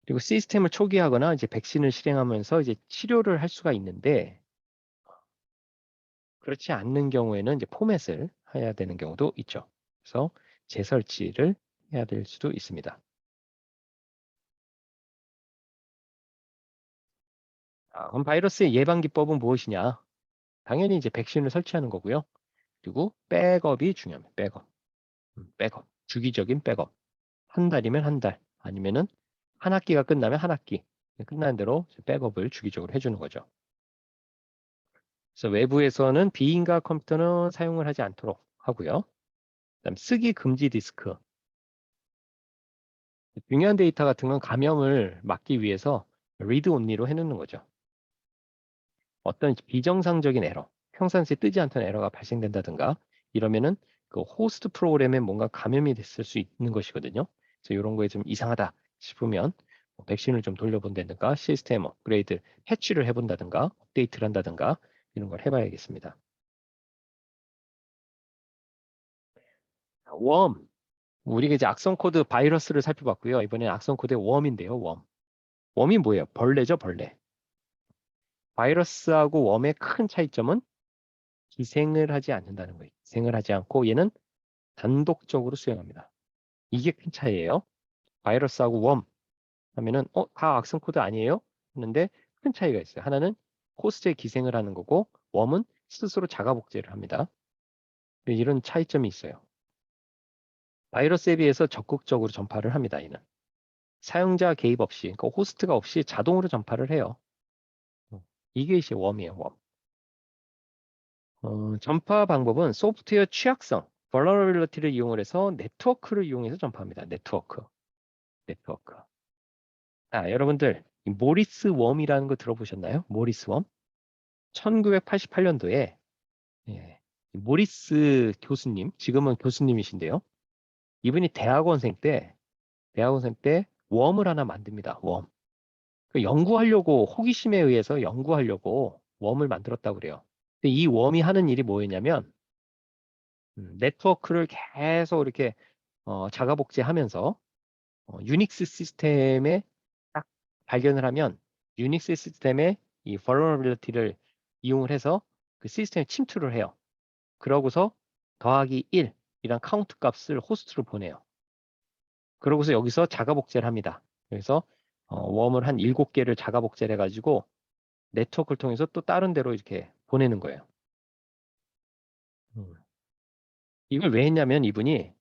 그리고 시스템을 초기화하거나 이제 백신을 실행하면서 이제 치료를 할 수가 있는데 그렇지 않는 경우에는 이제 포맷을 해야 되는 경우도 있죠. 그래서 재설치를 해야 될 수도 있습니다. 그럼 바이러스의 예방 기법은 무엇이냐? 당연히 이제 백신을 설치하는 거고요. 그리고 백업이 중요합니다. 백업. 백업. 주기적인 백업. 한 달이면 한 달. 아니면은 한 학기가 끝나면 한 학기. 끝나는 대로 백업을 주기적으로 해주는 거죠. 그래서 외부에서는 비인가 컴퓨터는 사용을 하지 않도록 하고요. 그다음 쓰기 금지 디스크. 중요한 데이터 같은 건 감염을 막기 위해서 리드 온리로 해놓는 거죠. 어떤 비정상적인 에러, 평상시에 뜨지 않던 에러가 발생된다든가 이러면은 그 호스트 프로그램에 뭔가 감염이 됐을 수 있는 것이거든요. 그래서 이런 거에 좀 이상하다 싶으면 백신을 좀 돌려본다든가 시스템 업그레이드, 패치를 해본다든가 업데이트를 한다든가 이런 걸 해봐야겠습니다. 웜, 우리가 이제 악성 코드 바이러스를 살펴봤고요. 이번엔 악성 코드의 웜인데요. 웜. 웜이 뭐예요? 벌레죠, 벌레. 바이러스하고 웜의 큰 차이점은 기생을 하지 않는다는 거예요. 기생을 하지 않고 얘는 단독적으로 수행합니다. 이게 큰 차이예요. 바이러스하고 웜 하면은 다 악성 코드 아니에요? 하는데 큰 차이가 있어요. 하나는 호스트에 기생을 하는 거고 웜은 스스로 자가 복제를 합니다. 이런 차이점이 있어요. 바이러스에 비해서 적극적으로 전파를 합니다. 이는 사용자 개입 없이, 그러니까 호스트가 없이 자동으로 전파를 해요. 이게 이제 웜이에요. 웜. 전파 방법은 소프트웨어 취약성, vulnerability를 이용을 해서 네트워크를 이용해서 전파합니다. 네트워크. 네트워크. 여러분들 이 모리스 웜이라는 거 들어보셨나요? 모리스 웜? 1988년도에 모리스 교수님, 지금은 교수님이신데요. 이분이 대학원생 때 웜을 하나 만듭니다. 웜. 연구하려고 호기심에 의해서 연구하려고 웜을 만들었다고 그래요. 근데 이 웜이 하는 일이 뭐였냐면 네트워크를 계속 이렇게 자가 복제하면서 유닉스 시스템에 딱 발견을 하면 유닉스 시스템의 이 vulnerability를 이용을 해서 그 시스템에 침투를 해요. 그러고서 더하기 1이란 카운트 값을 호스트로 보내요. 그러고서 여기서 자가 복제를 합니다. 그래서 웜을 한 7개를 자가 복제를 해가지고 네트워크를 통해서 또 다른 데로 이렇게 보내는 거예요. 음. 이걸 왜 했냐면 이분이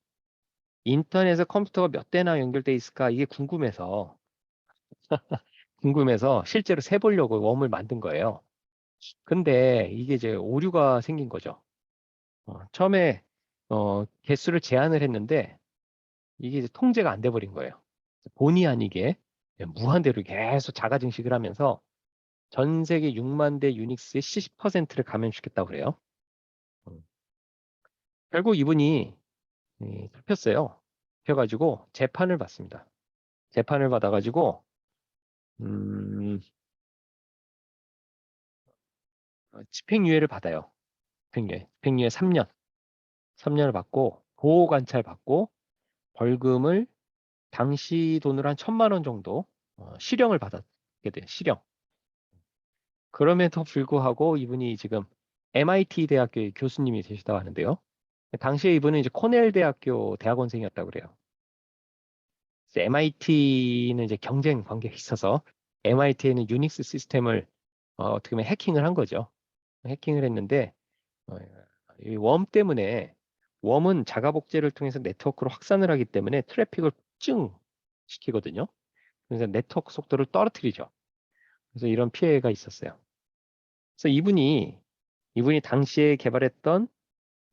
인터넷에 컴퓨터가 몇 대나 연결돼 있을까 이게 궁금해서 실제로 세보려고 웜을 만든 거예요. 근데 이게 이제 오류가 생긴 거죠. 처음에 개수를 제한을 했는데 이게 이제 통제가 안 돼 버린 거예요. 본의 아니게 무한대로 계속 자가 증식을 하면서 전 세계 6만 대 유닉스의 70%를 감염시켰다고 그래요. 음. 결국 이분이 잡혔어요. 잡혀가지고 재판을 받습니다. 재판을 받아가지고 음, 집행유예를 받아요. 집행유예 3년, 3년을 받고 보호 관찰 받고 벌금을 당시 돈으로 한 1,000만 원 정도 실형을 받았게 돼요. 실형. 그럼에도 불구하고 이분이 지금 MIT 대학교의 교수님이 되시다고 하는데요. 당시에 이분은 이제 코넬 대학교 대학원생이었다고 그래요. MIT는 이제 경쟁 관계가 있어서 MIT에는 유닉스 시스템을 어떻게 보면 해킹을 한 거죠. 해킹을 했는데 어, 이웜 때문에 웜은 자가 복제를 통해서 네트워크로 확산을 하기 때문에 트래픽을 폭증 시키거든요. 그래서 네트워크 속도를 떨어뜨리죠. 그래서 이런 피해가 있었어요. 그래서 이분이 당시에 개발했던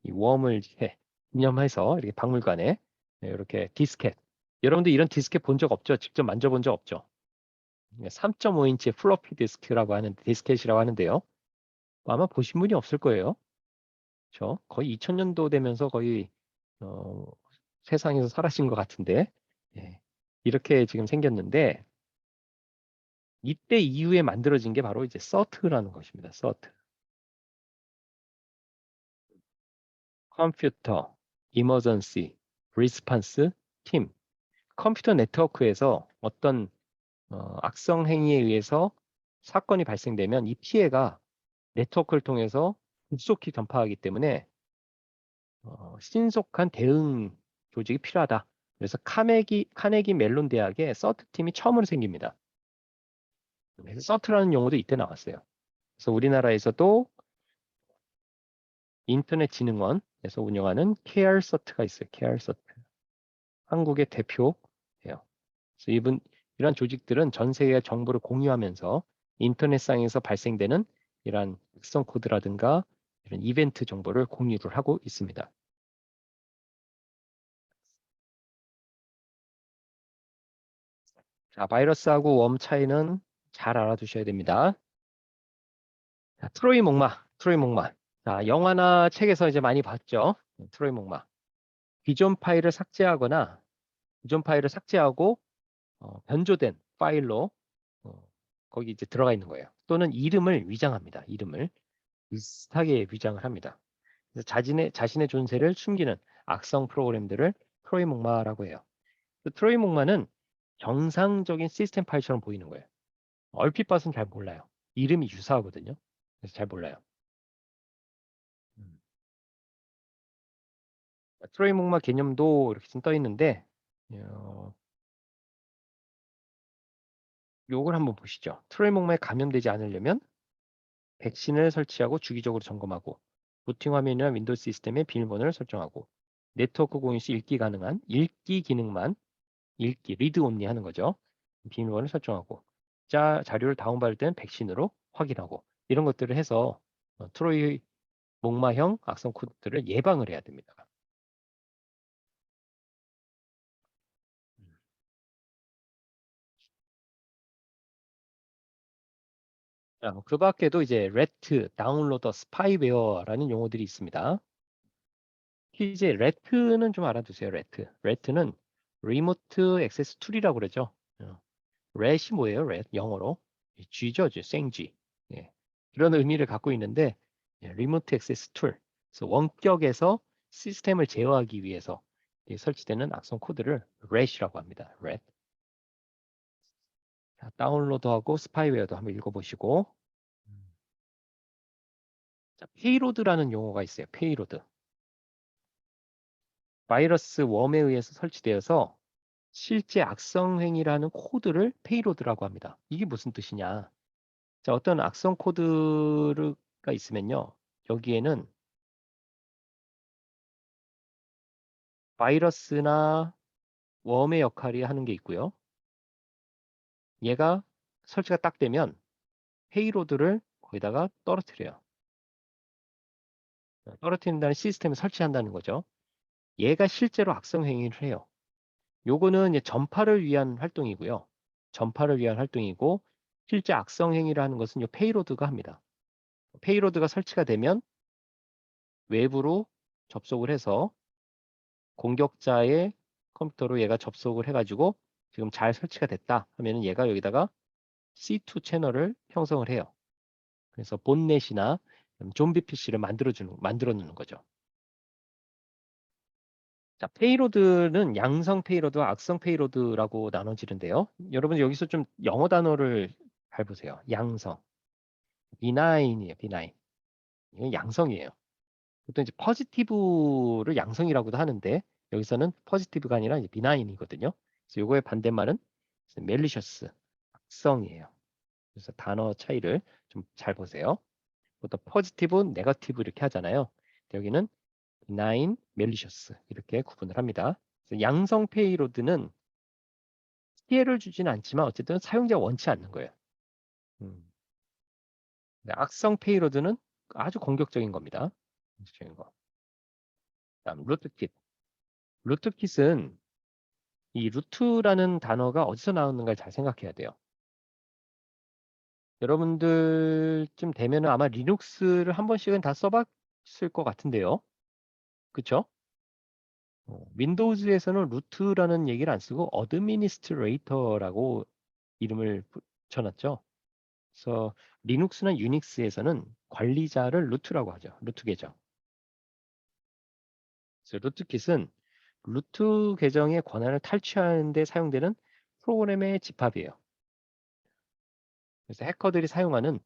이 웜을 이렇게 기념해서 이렇게 박물관에 이렇게 디스켓. 여러분들 이런 디스켓 본 적 없죠? 직접 만져본 적 없죠? 3.5인치 플로피 디스크라고 하는 디스켓이라고 하는데요. 아마 보신 분이 없을 거예요. 그렇죠? 거의 2000년도 되면서 거의 어, 세상에서 사라진 것 같은데 예, 이렇게 지금 생겼는데 이때 이후에 만들어진 게 바로 이제 서트라는 것입니다. 서트. 컴퓨터 이머전시 리스판스 팀. 컴퓨터 네트워크에서 어떤 악성 행위에 의해서 사건이 발생되면 이 피해가 네트워크를 통해서 급속히 전파하기 때문에 신속한 대응 조직이 필요하다. 그래서 카네기 멜론 대학에 서트 팀이 처음으로 생깁니다. 그래서 서트라는 용어도 이때 나왔어요. 그래서 우리나라에서도 인터넷진흥원에서 운영하는 케알서트가 있어요. 케알서트. 한국의 대표예요. 그래서 이런 조직들은 전 세계 정보를 공유하면서 인터넷상에서 발생되는 이러한 특성 코드라든가 이런 이벤트 정보를 공유를 하고 있습니다. 자, 바이러스하고 웜 차이는 잘 알아두셔야 됩니다. 자, 트로이 목마. 자, 영화나 책에서 이제 많이 봤죠. 트로이 목마. 기존 파일을 삭제하거나 기존 파일을 삭제하고 변조된 파일로 어, 거기 이제 들어가 있는 거예요. 또는 이름을 위장합니다. 이름을 비슷하게 위장을 합니다. 그래서 자신의 존재를 숨기는 악성 프로그램들을 트로이 목마라고 해요. 트로이 목마는 정상적인 시스템 파일처럼 보이는 거예요. 얼핏 봐서는 잘 몰라요. 이름이 유사하거든요. 그래서 잘 몰라요. 음. 트로이 목마 개념도 이렇게 좀 떠 있는데 요걸 한번 보시죠. 트로이 목마에 감염되지 않으려면 백신을 설치하고 주기적으로 점검하고 부팅 화면이나 윈도우 시스템의 비밀번호를 설정하고 네트워크 공유 시 읽기 가능한 읽기 기능만 리드 온리 하는 거죠. 비밀번호를 설정하고 자료를 다운받을 때는 백신으로 확인하고 이런 것들을 해서 트로이 목마형 악성 코드들을 예방을 해야 됩니다. 그 밖에도 이제 레트, 다운로더, 스파이웨어라는 용어들이 있습니다. 특히 이제 레트는 좀 알아두세요. 레트. 레트는 리모트 액세스 툴이라고 그러죠. 렛이 뭐예요? 렛 영어로 G죠, 생쥐. 예. 그런 의미를 갖고 있는데 리모트 액세스 툴. 그래서 원격에서 시스템을 제어하기 위해서 설치되는 악성 코드를 렛이라고 합니다. 렛. 자, 다운로드하고 스파이웨어도 한번 읽어보시고 자, 페이로드라는 용어가 있어요. 페이로드. 바이러스 웜에 의해서 설치되어서 실제 악성 행위라는 코드를 페이로드라고 합니다. 이게 무슨 뜻이냐? 자, 어떤 악성 코드가 있으면요. 여기에는 바이러스나 웜의 역할이 하는 게 있고요. 얘가 설치가 딱 되면 페이로드를 거기다가 떨어뜨려요. 떨어뜨린다는 시스템을 설치한다는 거죠. 얘가 실제로 악성 행위를 해요. 요거는 이제 전파를 위한 활동이고요. 전파를 위한 활동이고 실제 악성 행위를 하는 것은 요 페이로드가 합니다. 페이로드가 설치가 되면 외부로 접속을 해서 공격자의 컴퓨터로 얘가 접속을 해가지고 지금 잘 설치가 됐다 하면은 얘가 여기다가 C2 채널을 형성을 해요. 그래서 본넷이나 좀비 PC를 만들어 놓는 거죠. 자, 페이로드는 양성 페이로드와 악성 페이로드라고 나눠지는데요. 여러분 여기서 좀 영어 단어를 잘 보세요. 양성. 비나인이에요, 비나인. 이건 양성이에요. 보통 이제 퍼지티브를 양성이라고도 하는데 여기서는 퍼지티브가 아니라 이제 비나인이거든요. 그래서 요거의 반대말은 멜리셔스, 악성이에요. 그래서 단어 차이를 좀 잘 보세요. 보통 퍼지티브, 네거티브 이렇게 하잖아요. 여기는 비나인, 멜리셔스 이렇게 구분을 합니다. 그래서 양성 페이로드는 피해를 주지는 않지만 어쨌든 사용자가 원치 않는 거예요. 음. 악성 페이로드는 아주 공격적인 겁니다. 공격적인 거. 다음 루트킷. 루트킷은 이 루트라는 단어가 어디서 나오는가 잘 생각해야 돼요. 여러분들쯤 되면은 아마 리눅스를 한 번씩은 다 써봤을 것 같은데요. 그쵸? 윈도우즈에서는 루트라는 얘기를 안 쓰고 어드미니스트레이터라고 이름을 붙여놨죠. 그래서 리눅스나 유닉스에서는 관리자를 루트라고 하죠. 루트 계정. 그래서 루트킷은 루트 계정의 권한을 탈취하는 데 사용되는 프로그램의 집합이에요. 그래서 해커들이 사용하는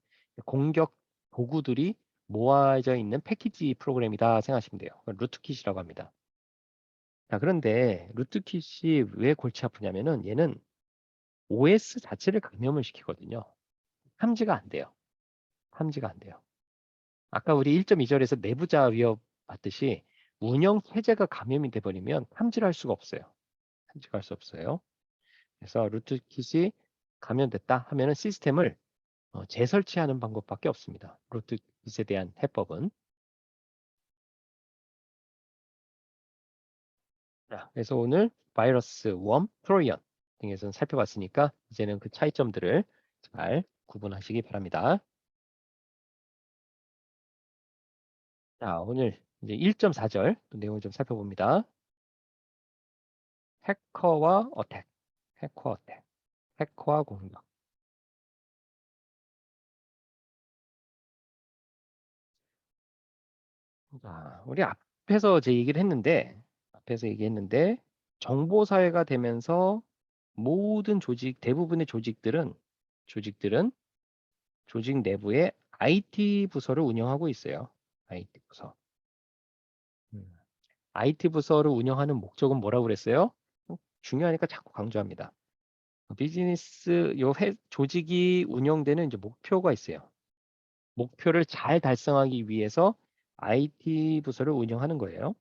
공격 도구들이 모아져 있는 패키지 프로그램이다 생각하시면 돼요. 루트킷이라고 합니다. 자, 그런데 루트킷이 왜 골치 아프냐면은 얘는 OS 자체를 감염을 시키거든요. 탐지가 안 돼요. 탐지가 안 돼요. 아까 우리 1.2절에서 내부자 위협 봤듯이 운영 체제가 감염이 돼버리면 탐지를 할 수가 없어요. 탐지가 할 수 없어요. 그래서 루트킷이 감염됐다 하면은 시스템을 재설치하는 방법밖에 없습니다. 루트킷에 대한 해법은. 자, 그래서 오늘 바이러스, 웜, 트로이언 등에서 살펴봤으니까 이제는 그 차이점들을 잘 구분하시기 바랍니다. 자, 오늘 이제 1.4절 내용을 좀 살펴봅니다. 해커와 어택, 해커 어택, 해커와 공격. 자, 우리 앞에서 얘기했는데 정보 사회가 되면서 모든 대부분의 조직들은 조직 내부에 IT 부서를 운영하고 있어요. IT 부서. 음. IT 부서를 운영하는 목적은 뭐라고 그랬어요? 중요하니까 자꾸 강조합니다. 조직이 운영되는 이제 목표가 있어요. 목표를 잘 달성하기 위해서 IT 부서를 운영하는 거예요.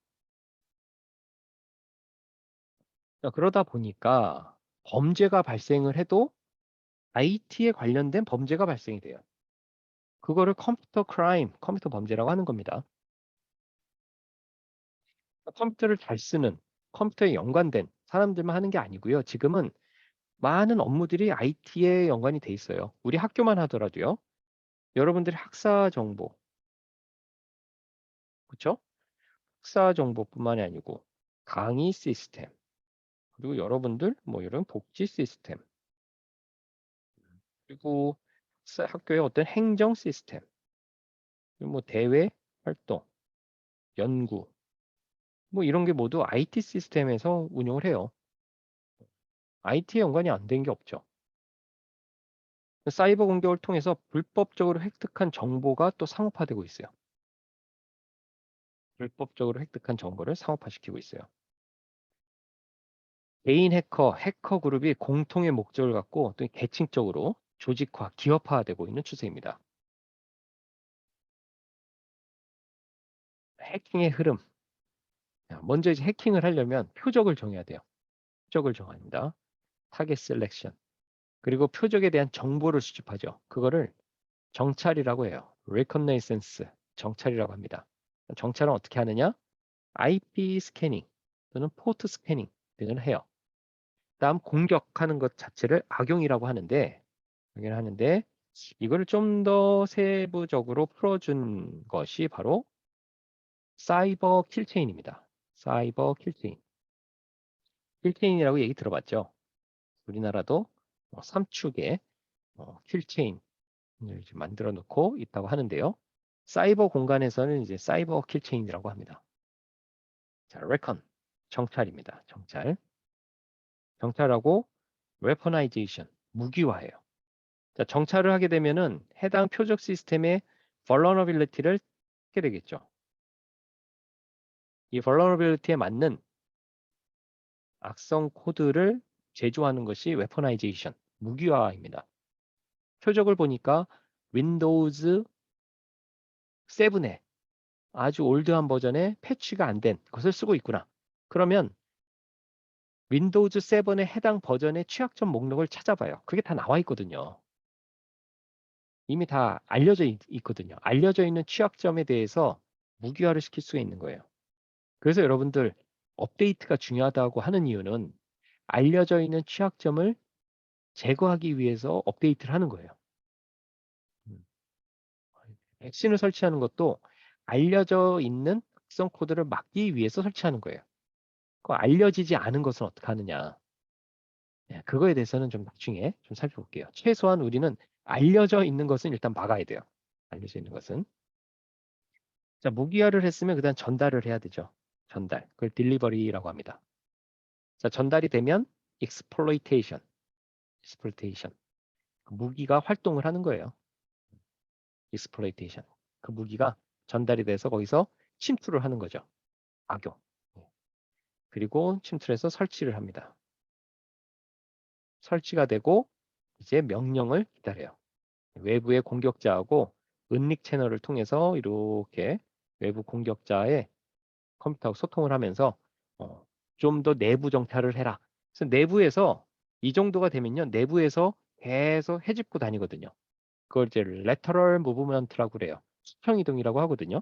자, 그러다 보니까 범죄가 발생을 해도 IT에 관련된 범죄가 발생이 돼요. 그거를 컴퓨터 범죄라고 하는 겁니다. 컴퓨터를 잘 쓰는, 컴퓨터에 연관된 사람들만 하는 게 아니고요. 지금은 많은 업무들이 IT에 연관이 돼 있어요. 우리 학교만 하더라도요. 여러분들의 학사 정보, 그렇죠? 학사 정보뿐만이 아니고 강의 시스템, 그리고 여러분들 뭐 이런 복지 시스템, 그리고 학교의 어떤 행정 시스템, 그리고 뭐 대외 활동, 연구, 뭐 이런 게 모두 IT 시스템에서 운영을 해요. IT에 연관이 안 된 게 없죠. 사이버 공격을 통해서 불법적으로 획득한 정보가 또 상업화되고 있어요. 불법적으로 획득한 정보를 상업화시키고 있어요. 개인 해커 그룹이 공통의 목적을 갖고 또 계층적으로 조직화, 기업화되고 있는 추세입니다. 해킹의 흐름. 먼저 이제 해킹을 하려면 표적을 정해야 돼요. 표적을 정합니다. 타겟 셀렉션. 그리고 표적에 대한 정보를 수집하죠. 그거를 정찰이라고 해요. reconnaissance, 정찰이라고 합니다. 정찰은 어떻게 하느냐? IP 스캐닝 또는 포트 스캐닝 등을 해요. 다음 공격하는 것 자체를 악용이라고 하는데, 이거를 좀 더 세부적으로 풀어준 것이 바로 사이버 킬체인입니다. 사이버 킬체인. 킬체인이라고 얘기 들어봤죠? 우리나라도 3축의 킬체인을 이제 만들어 놓고 있다고 하는데요. 사이버 공간에서는 이제 사이버 킬체인이라고 합니다. 자, 레컨, 정찰입니다. 정찰. 정찰하고 웨퍼나이제이션, 무기화해요. 자, 정찰을 하게 되면은 해당 표적 시스템의 vulnerability를 찾게 되겠죠. 이 vulnerability에 맞는 악성 코드를 제조하는 것이 웨퍼나이제이션, 무기화입니다. 표적을 보니까 윈도우즈 7에 아주 올드한 버전의 패치가 안 된 것을 쓰고 있구나. 그러면 윈도우즈 7에 해당 버전의 취약점 목록을 찾아봐요. 그게 다 나와 있거든요. 이미 다 알려져 있거든요. 알려져 있는 취약점에 대해서 무기화를 시킬 수가 있는 거예요. 그래서 여러분들 업데이트가 중요하다고 하는 이유는 알려져 있는 취약점을 제거하기 위해서 업데이트를 하는 거예요. 음. 백신을 설치하는 것도 알려져 있는 특성 코드를 막기 위해서 설치하는 거예요. 그 알려지지 않은 것은 어떻게 하느냐. 네, 그거에 대해서는 좀 나중에 좀 살펴볼게요. 최소한 우리는 알려져 있는 것은 일단 막아야 돼요. 알려져 있는 것은. 자, 무기화를 했으면 그다음 전달을 해야 되죠. 전달. 그걸 딜리버리라고 합니다. 자, 전달이 되면 exploitation. 그 무기가 활동을 하는 거예요. exploitation. 그 무기가 전달이 돼서 거기서 침투를 하는 거죠. 악용. 그리고 침투해서 설치를 합니다. 설치가 되고 이제 명령을 기다려요. 외부의 공격자하고 은닉 채널을 통해서 이렇게 외부 공격자의 컴퓨터하고 소통을 하면서 좀 더 내부 정찰을 해라. 그래서 내부에서 이 정도가 되면요. 내부에서 계속 헤집고 다니거든요. 그걸 이제 lateral movement라고 그래요. 수평 이동이라고 하거든요.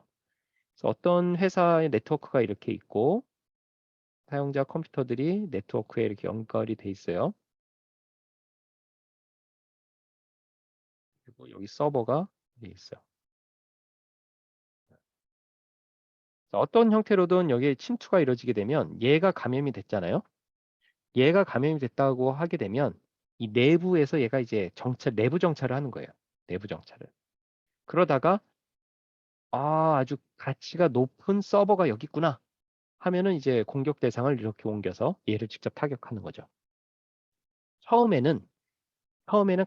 그래서 어떤 회사의 네트워크가 이렇게 있고 사용자 컴퓨터들이 네트워크에 이렇게 연결이 돼 있어요. 그리고 여기 서버가 있어요. 어떤 형태로든 여기에 침투가 이루어지게 되면 얘가 감염이 됐잖아요. 얘가 감염이 됐다고 하게 되면 이 내부에서 얘가 이제 내부 정찰을 하는 거예요. 내부 정찰을. 그러다가 아주 가치가 높은 서버가 여기 있구나 하면은 이제 공격 대상을 이렇게 옮겨서 얘를 직접 타격하는 거죠. 처음에는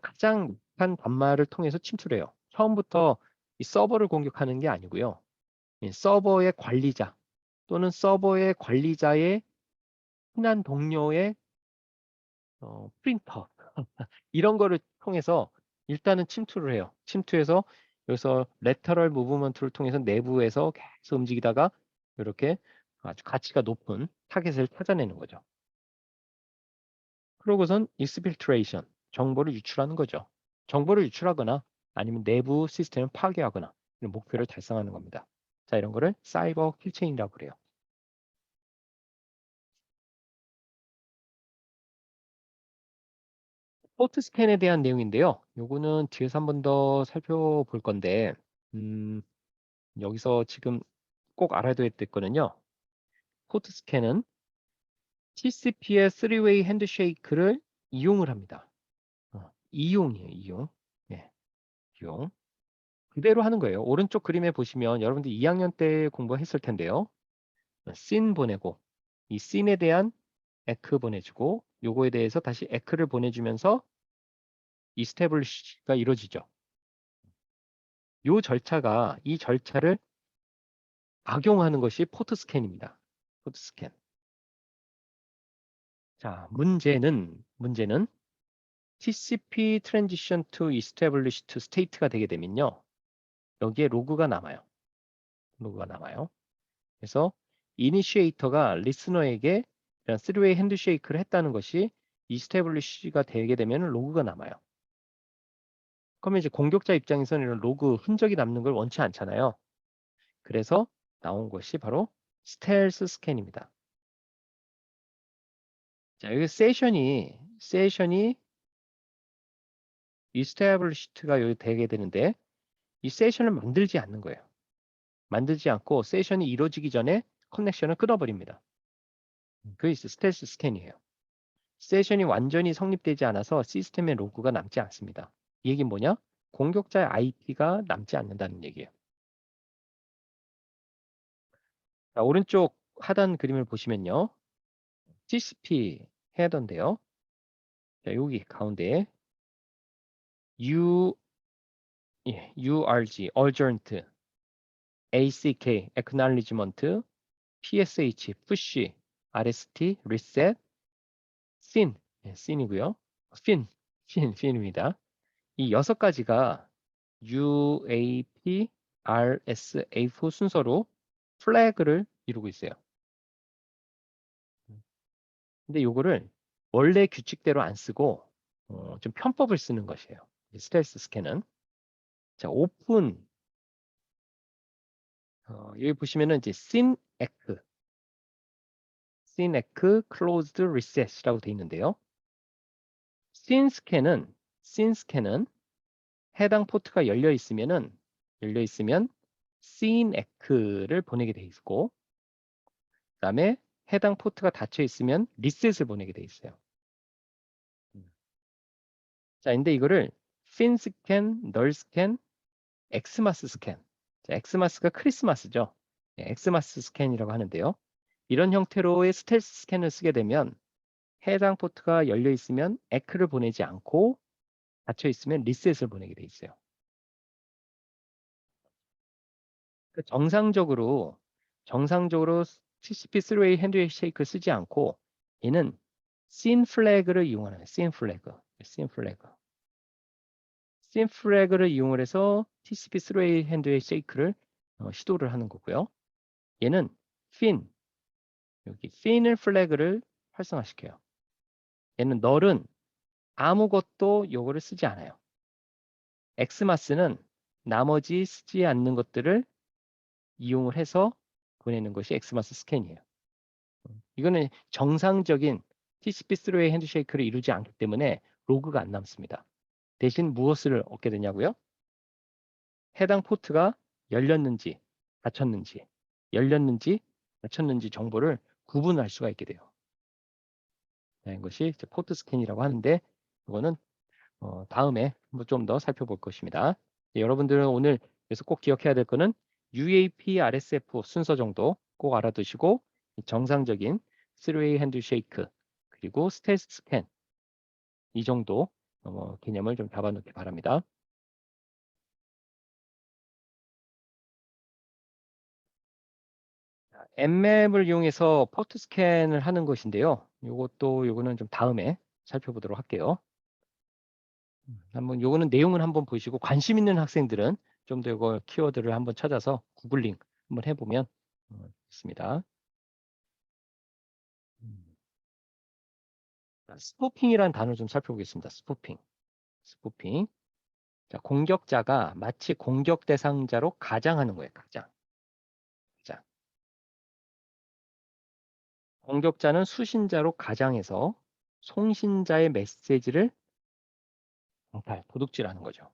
가장 약한 단말을 통해서 침투를 해요. 처음부터 이 서버를 공격하는 게 아니고요. 이 서버의 관리자 또는 서버의 관리자의 친한 동료의 프린터 이런 거를 통해서 일단은 침투를 해요. 침투해서 여기서 레터럴 무브먼트를 통해서 내부에서 계속 움직이다가 이렇게 아주 가치가 높은 타겟을 찾아내는 거죠. 그러고선 익스필트레이션, 정보를 유출하는 거죠. 정보를 유출하거나 아니면 내부 시스템을 파괴하거나 이런 목표를 달성하는 겁니다. 자, 이런 거를 사이버 킬체인이라고 그래요. 포트 스캔에 대한 내용인데요. 요거는 뒤에서 한 번 더 살펴볼 건데 여기서 지금 꼭 알아야 될 거는요. 포트 스캔은 TCP의 3-way 핸드쉐이크를 이용을 합니다. 이용이에요, 이용. 예, 이용. 그대로 하는 거예요. 오른쪽 그림에 보시면 여러분들 2학년 때 공부했을 텐데요. 씬 보내고 이 씬에 대한 에크 보내주고 요거에 대해서 다시 에크를 보내주면서 이스태블리시가 이루어지죠. 이 절차를 악용하는 것이 포트 스캔입니다. 포트 스캔. 자, 문제는 TCP transition to established state가 되게 되면요. 여기에 로그가 남아요. 로그가 남아요. 그래서 이니시에이터가 리스너에게 이런 3-way 핸드쉐이크를 했다는 것이 이스태블리시가 되게 되면 로그가 남아요. 그러면 이제 공격자 입장에서는 이런 로그 흔적이 남는 걸 원치 않잖아요. 그래서 나온 것이 바로 스텔스 스캔입니다. 자, 여기 세션이 이스태블리시트가 여기 되게 되는데 이 세션을 만들지 않는 거예요. 만들지 않고 세션이 이루어지기 전에 커넥션을 끊어버립니다. 그게 스텔스 스캔이에요. 세션이 완전히 성립되지 않아서 시스템의 로그가 남지 않습니다. 이 얘기는 뭐냐? 공격자의 IP가 남지 않는다는 얘기예요. 자, 오른쪽 하단 그림을 보시면요. TCP 헤더인데요. 자, 여기 가운데 URG, urgent, ACK, acknowledgement, PSH, push, RST, reset, SYN, SYN이고요. FIN입니다. 이 6가지가 UAP, RSAF 순서로 플래그를 이루고 있어요. 근데 요거를 원래 규칙대로 안 쓰고 좀 편법을 쓰는 것이에요. 스텔스 스캔은. 자, 오픈. 여기 보시면은 이제 SYNEC closed reset이라고 되어 있는데요. SYN 스캔은 해당 포트가 열려 있으면 SYNEC를 보내게 돼 있고, 그다음에 해당 포트가 닫혀 있으면 리셋을 보내게 돼 있어요. 자, 근데 이거를 fin 스캔, null 스캔, 엑스마스 스캔. 자, 엑스마스가 크리스마스죠. 엑스마스 스캔이라고 하는데요. 이런 형태로의 스텔스 스캔을 쓰게 되면 해당 포트가 열려 있으면 에크를 보내지 않고 닫혀 있으면 리셋을 보내게 돼 있어요. 정상적으로 TCP 3-way 핸드쉐이크를 쓰지 않고 얘는 SYN 플래그를 이용하는 거예요. SYN 플래그를 이용을 해서 TCP 3-way 핸드쉐이크를 시도를 하는 거고요. 얘는 fin 여기 fin을 플래그를 활성화시켜요. 얘는 null은 아무것도 요거를 쓰지 않아요. 엑스마스는 나머지 쓰지 않는 것들을 이용을 해서 보내는 것이 엑스마스 스캔이에요. 이거는 정상적인 TCP 3-way 핸드쉐이크를 이루지 않기 때문에 로그가 안 남습니다. 대신 무엇을 얻게 되냐고요? 해당 포트가 열렸는지 닫혔는지 열렸는지 닫혔는지 정보를 구분할 수가 있게 돼요. 이것이 포트 스캔이라고 하는데 이거는 다음에 한번 좀 더 살펴볼 것입니다. 여러분들은 오늘 그래서 꼭 기억해야 될 거는 UAP, RSF 순서 정도 꼭 알아두시고 정상적인 3-way 핸드쉐이크 그리고 스텔스 스캔 이 정도 개념을 좀 잡아놓기 바랍니다. 엠맵을 이용해서 포트 스캔을 하는 것인데요. 요거는 좀 다음에 살펴보도록 할게요. 한번 요거는 내용을 한번 보시고 관심 있는 학생들은 좀 더 이거 키워드를 한번 찾아서 구글링 한번 해보면 있습니다. 스푸핑이라는 단어를 좀 살펴보겠습니다. 스푸핑. 자, 공격자가 마치 공격 대상자로 가장하는 거예요. 가장. 공격자는 수신자로 가장해서 송신자의 메시지를 도둑질하는 거죠.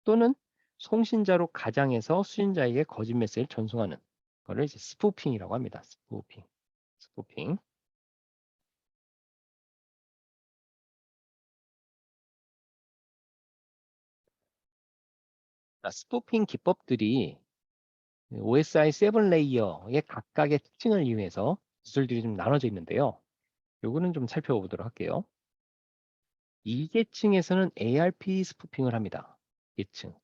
또는 송신자로 가장해서 수신자에게 거짓 메시지를 전송하는 거를 이제 스푸핑이라고 합니다. 스푸핑. 스푸핑 기법들이 OSI 7레이어의 각각의 특징을 이용해서 기술들이 좀 나눠져 있는데요. 요거는 좀 살펴보도록 할게요. 2계층에서는 ARP 스푸핑을 합니다. 2계층.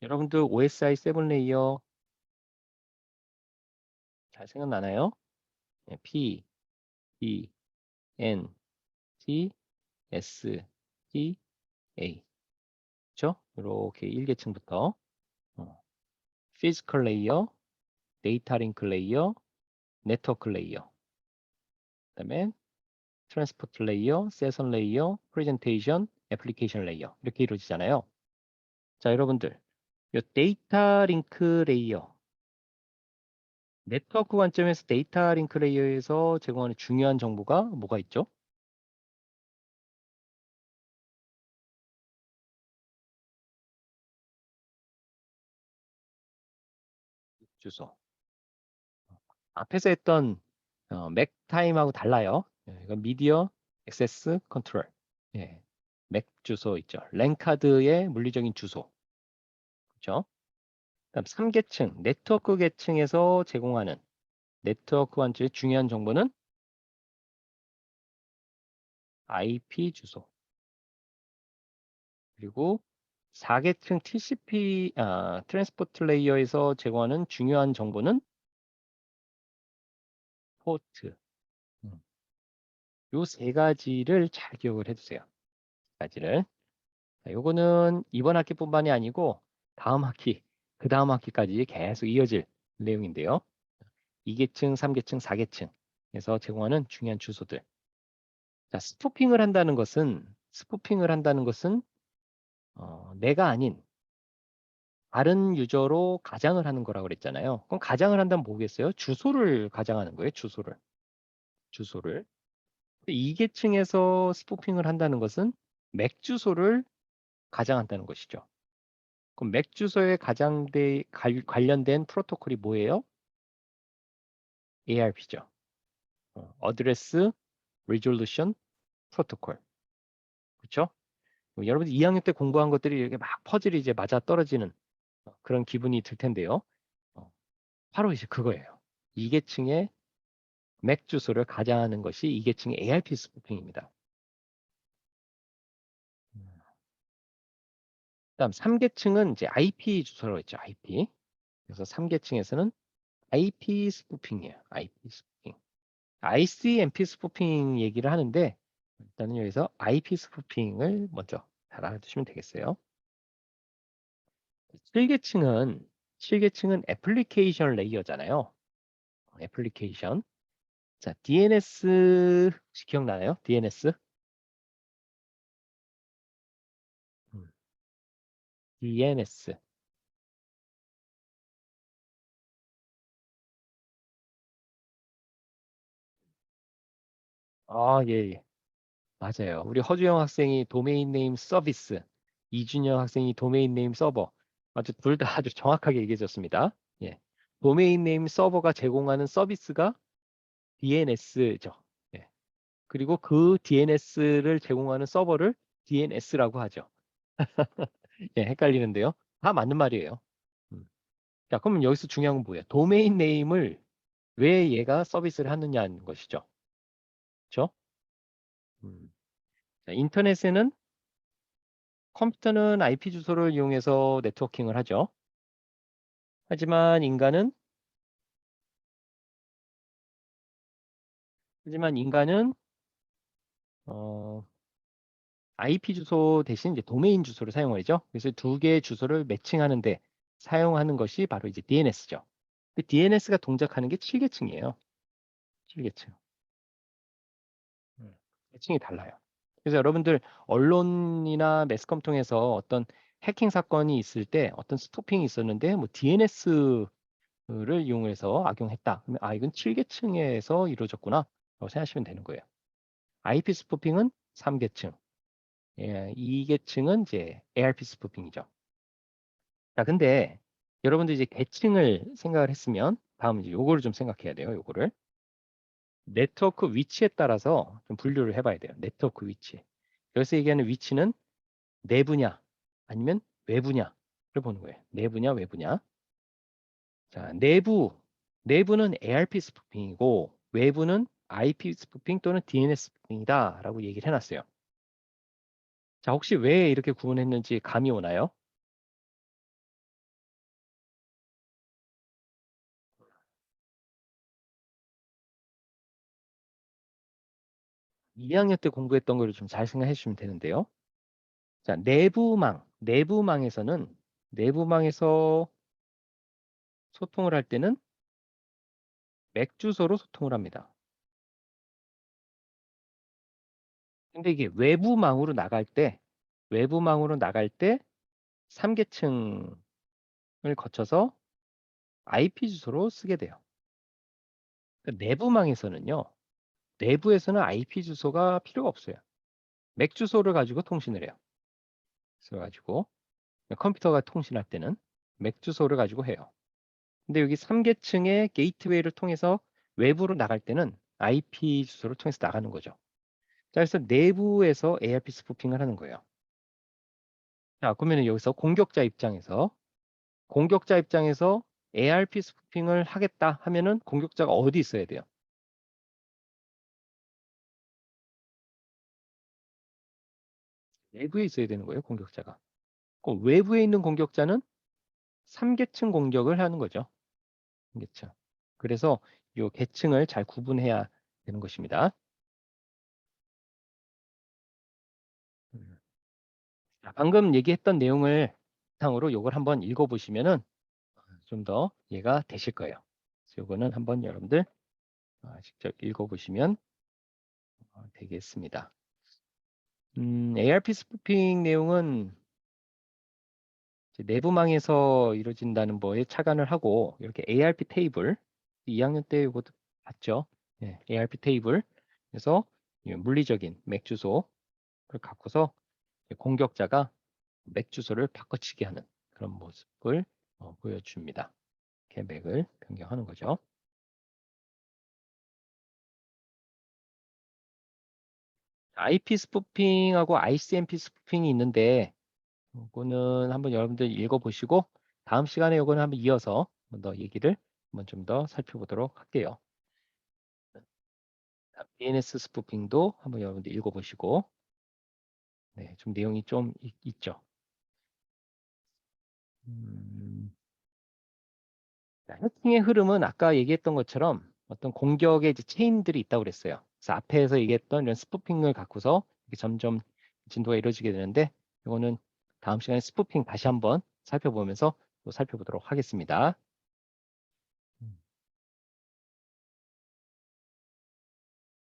여러분들 OSI 7레이어 잘 생각나나요? P, E, N, T, S, T, A. 그렇죠? 이렇게 1계층부터 피지컬 레이어, 데이터 링크 레이어, 네트워크 레이어. 그다음에 트랜스포트 레이어, 세션 레이어, 프레젠테이션, 애플리케이션 레이어 이렇게 이루어지잖아요. 자, 여러분들, 이 데이터 링크 레이어, 네트워크 관점에서 데이터 링크 레이어에서 제공하는 중요한 정보가 뭐가 있죠? 주소. 앞에서 했던 맥 타임하고 달라요. 예, 이건 미디어 액세스 컨트롤. 예, 맥 주소 있죠. 랜카드의 물리적인 주소. 그렇죠? 그다음 3계층, 네트워크 계층에서 제공하는 네트워크 관점의 중요한 정보는 IP 주소. 그리고 4계층 TCP 트랜스포트 레이어에서 제공하는 중요한 정보는 포트. 요 세 가지를 잘 기억을 해두세요. 가지를. 자, 요거는 이번 학기뿐만이 아니고 다음 학기, 그 다음 학기까지 계속 이어질 내용인데요. 2계층, 3계층, 4계층에서 제공하는 중요한 주소들. 자, 스푸핑을 한다는 것은 내가 아닌 다른 유저로 가장을 하는 거라고 그랬잖아요. 그럼 가장을 한다면 뭐겠어요? 주소를 가장하는 거예요. 주소를. 주소를. 2계층에서 스푸핑을 한다는 것은 맥 주소를 가장한다는 것이죠. 그럼 맥 주소에 관련된 프로토콜이 뭐예요? ARP죠. 어드레스 리졸루션 프로토콜. 그렇죠? 여러분들 2학년 때 공부한 것들이 이렇게 막 퍼즐이 이제 맞아 떨어지는 그런 기분이 들 텐데요. 어, 바로 이제 그거예요. 2계층의 맥 주소를 가장하는 것이 2계층의 ARP 스푸핑입니다. 그다음 3계층은 이제 IP 주소라고 했죠. IP. 그래서 3계층에서는 IP 스푸핑이에요. IP 스푸핑. ICMP 스푸핑 얘기를 하는데 일단은 여기서 IP 스푸핑을 먼저 잘 알아두시면 되겠어요. 7계층은 애플리케이션 레이어잖아요. 애플리케이션. 자, DNS 혹시 기억나나요? DNS? 음, DNS. 아, 예, 예. 맞아요. 우리 허주영 학생이 도메인 네임 서비스, 이준영 학생이 도메인 네임 서버. 아주 둘 다 아주 정확하게 얘기해 줬습니다. 예. 도메인 네임 서버가 제공하는 서비스가 DNS죠. 예. 그리고 그 DNS를 제공하는 서버를 DNS라고 하죠. 예, 헷갈리는데요. 다 맞는 말이에요. 음. 자, 그러면 여기서 중요한 건 뭐예요? 도메인 네임을 왜 얘가 서비스를 하느냐는 것이죠. 그렇죠? 자, 컴퓨터는 IP 주소를 이용해서 네트워킹을 하죠. 하지만 인간은 하지만 인간은 어, IP 주소 대신 이제 도메인 주소를 사용하죠. 그래서 두 개의 주소를 매칭하는데 사용하는 것이 바로 이제 DNS죠. DNS가 동작하는 게 7계층이에요. 7계층. 계층이 달라요. 그래서 여러분들 언론이나 매스컴 통해서 어떤 해킹 사건이 있을 때 어떤 스토핑이 있었는데 뭐 DNS를 이용해서 악용했다. 그러면 아 이건 7계층에서 이루어졌구나. 라고 생각하시면 되는 거예요. IP 스푸핑은 3계층. 예, 2계층은 이제 ARP 스푸핑이죠. 자, 근데 여러분들 이제 계층을 생각을 했으면 다음 이제 요거를 좀 생각해야 돼요. 요거를. 네트워크 위치에 따라서 좀 분류를 해봐야 돼요. 네트워크 위치. 여기서 얘기하는 위치는 내부냐 아니면 외부냐를 보는 거예요. 내부냐 외부냐. 자, 내부는 ARP 스푸핑이고 외부는 IP 스푸핑 또는 DNS 스푸핑이다라고 얘기를 해놨어요. 자, 혹시 왜 이렇게 구분했는지 감이 오나요? 2학년 때 공부했던 거를 좀 잘 생각해 주시면 되는데요. 자, 내부망에서 소통을 할 때는 맥 주소로 소통을 합니다. 근데 이게 외부망으로 나갈 때 외부망으로 나갈 때 3계층을 거쳐서 IP 주소로 쓰게 돼요. 그러니까 내부망에서는요. 내부에서는 IP 주소가 필요가 없어요. 맥 주소를 가지고 통신을 해요. 그래 가지고 컴퓨터가 통신할 때는 맥 주소를 가지고 해요. 근데 여기 3계층의 게이트웨이를 통해서 외부로 나갈 때는 IP 주소를 통해서 나가는 거죠. 자, 그래서 내부에서 ARP 스푸핑을 하는 거예요. 자, 그러면 여기서 공격자 입장에서 ARP 스푸핑을 하겠다 하면은 공격자가 어디 있어야 돼요? 내부에 있어야 되는 거예요, 공격자가. 그럼 외부에 있는 공격자는 3계층 공격을 하는 거죠. 3계층. 그래서 이 계층을 잘 구분해야 되는 것입니다. 자, 방금 얘기했던 내용을 바탕으로 이걸 한번 읽어보시면은 좀 더 이해가 되실 거예요. 그래서 이거는 한번 여러분들 직접 읽어보시면 되겠습니다. ARP 스푸핑 내용은 이제 내부망에서 이루어진다는 거에 착안을 하고 이렇게 ARP 테이블 2학년 때 이것도 봤죠. 예, ARP 테이블 그래서 물리적인 맥 주소를 갖고서 공격자가 맥 주소를 바꿔치기 하는 그런 모습을 보여줍니다. 이렇게 맥을 변경하는 거죠. IP 스푸핑하고 ICMP 스푸핑이 있는데 이거는 한번 여러분들 읽어보시고 다음 시간에 이거는 한번 이어서 한번 더 얘기를 한번 좀 더 살펴보도록 할게요. DNS 스푸핑도 한번 여러분들 읽어보시고 네, 좀 내용이 좀 있죠. 해킹의 흐름은 아까 얘기했던 것처럼 어떤 공격의 이제 체인들이 있다고 그랬어요. 그래서 앞에서 얘기했던 이런 스푸핑을 갖고서 이렇게 점점 진도가 이루어지게 되는데 이거는 다음 시간에 스푸핑 다시 한번 살펴보면서 또 살펴보도록 하겠습니다.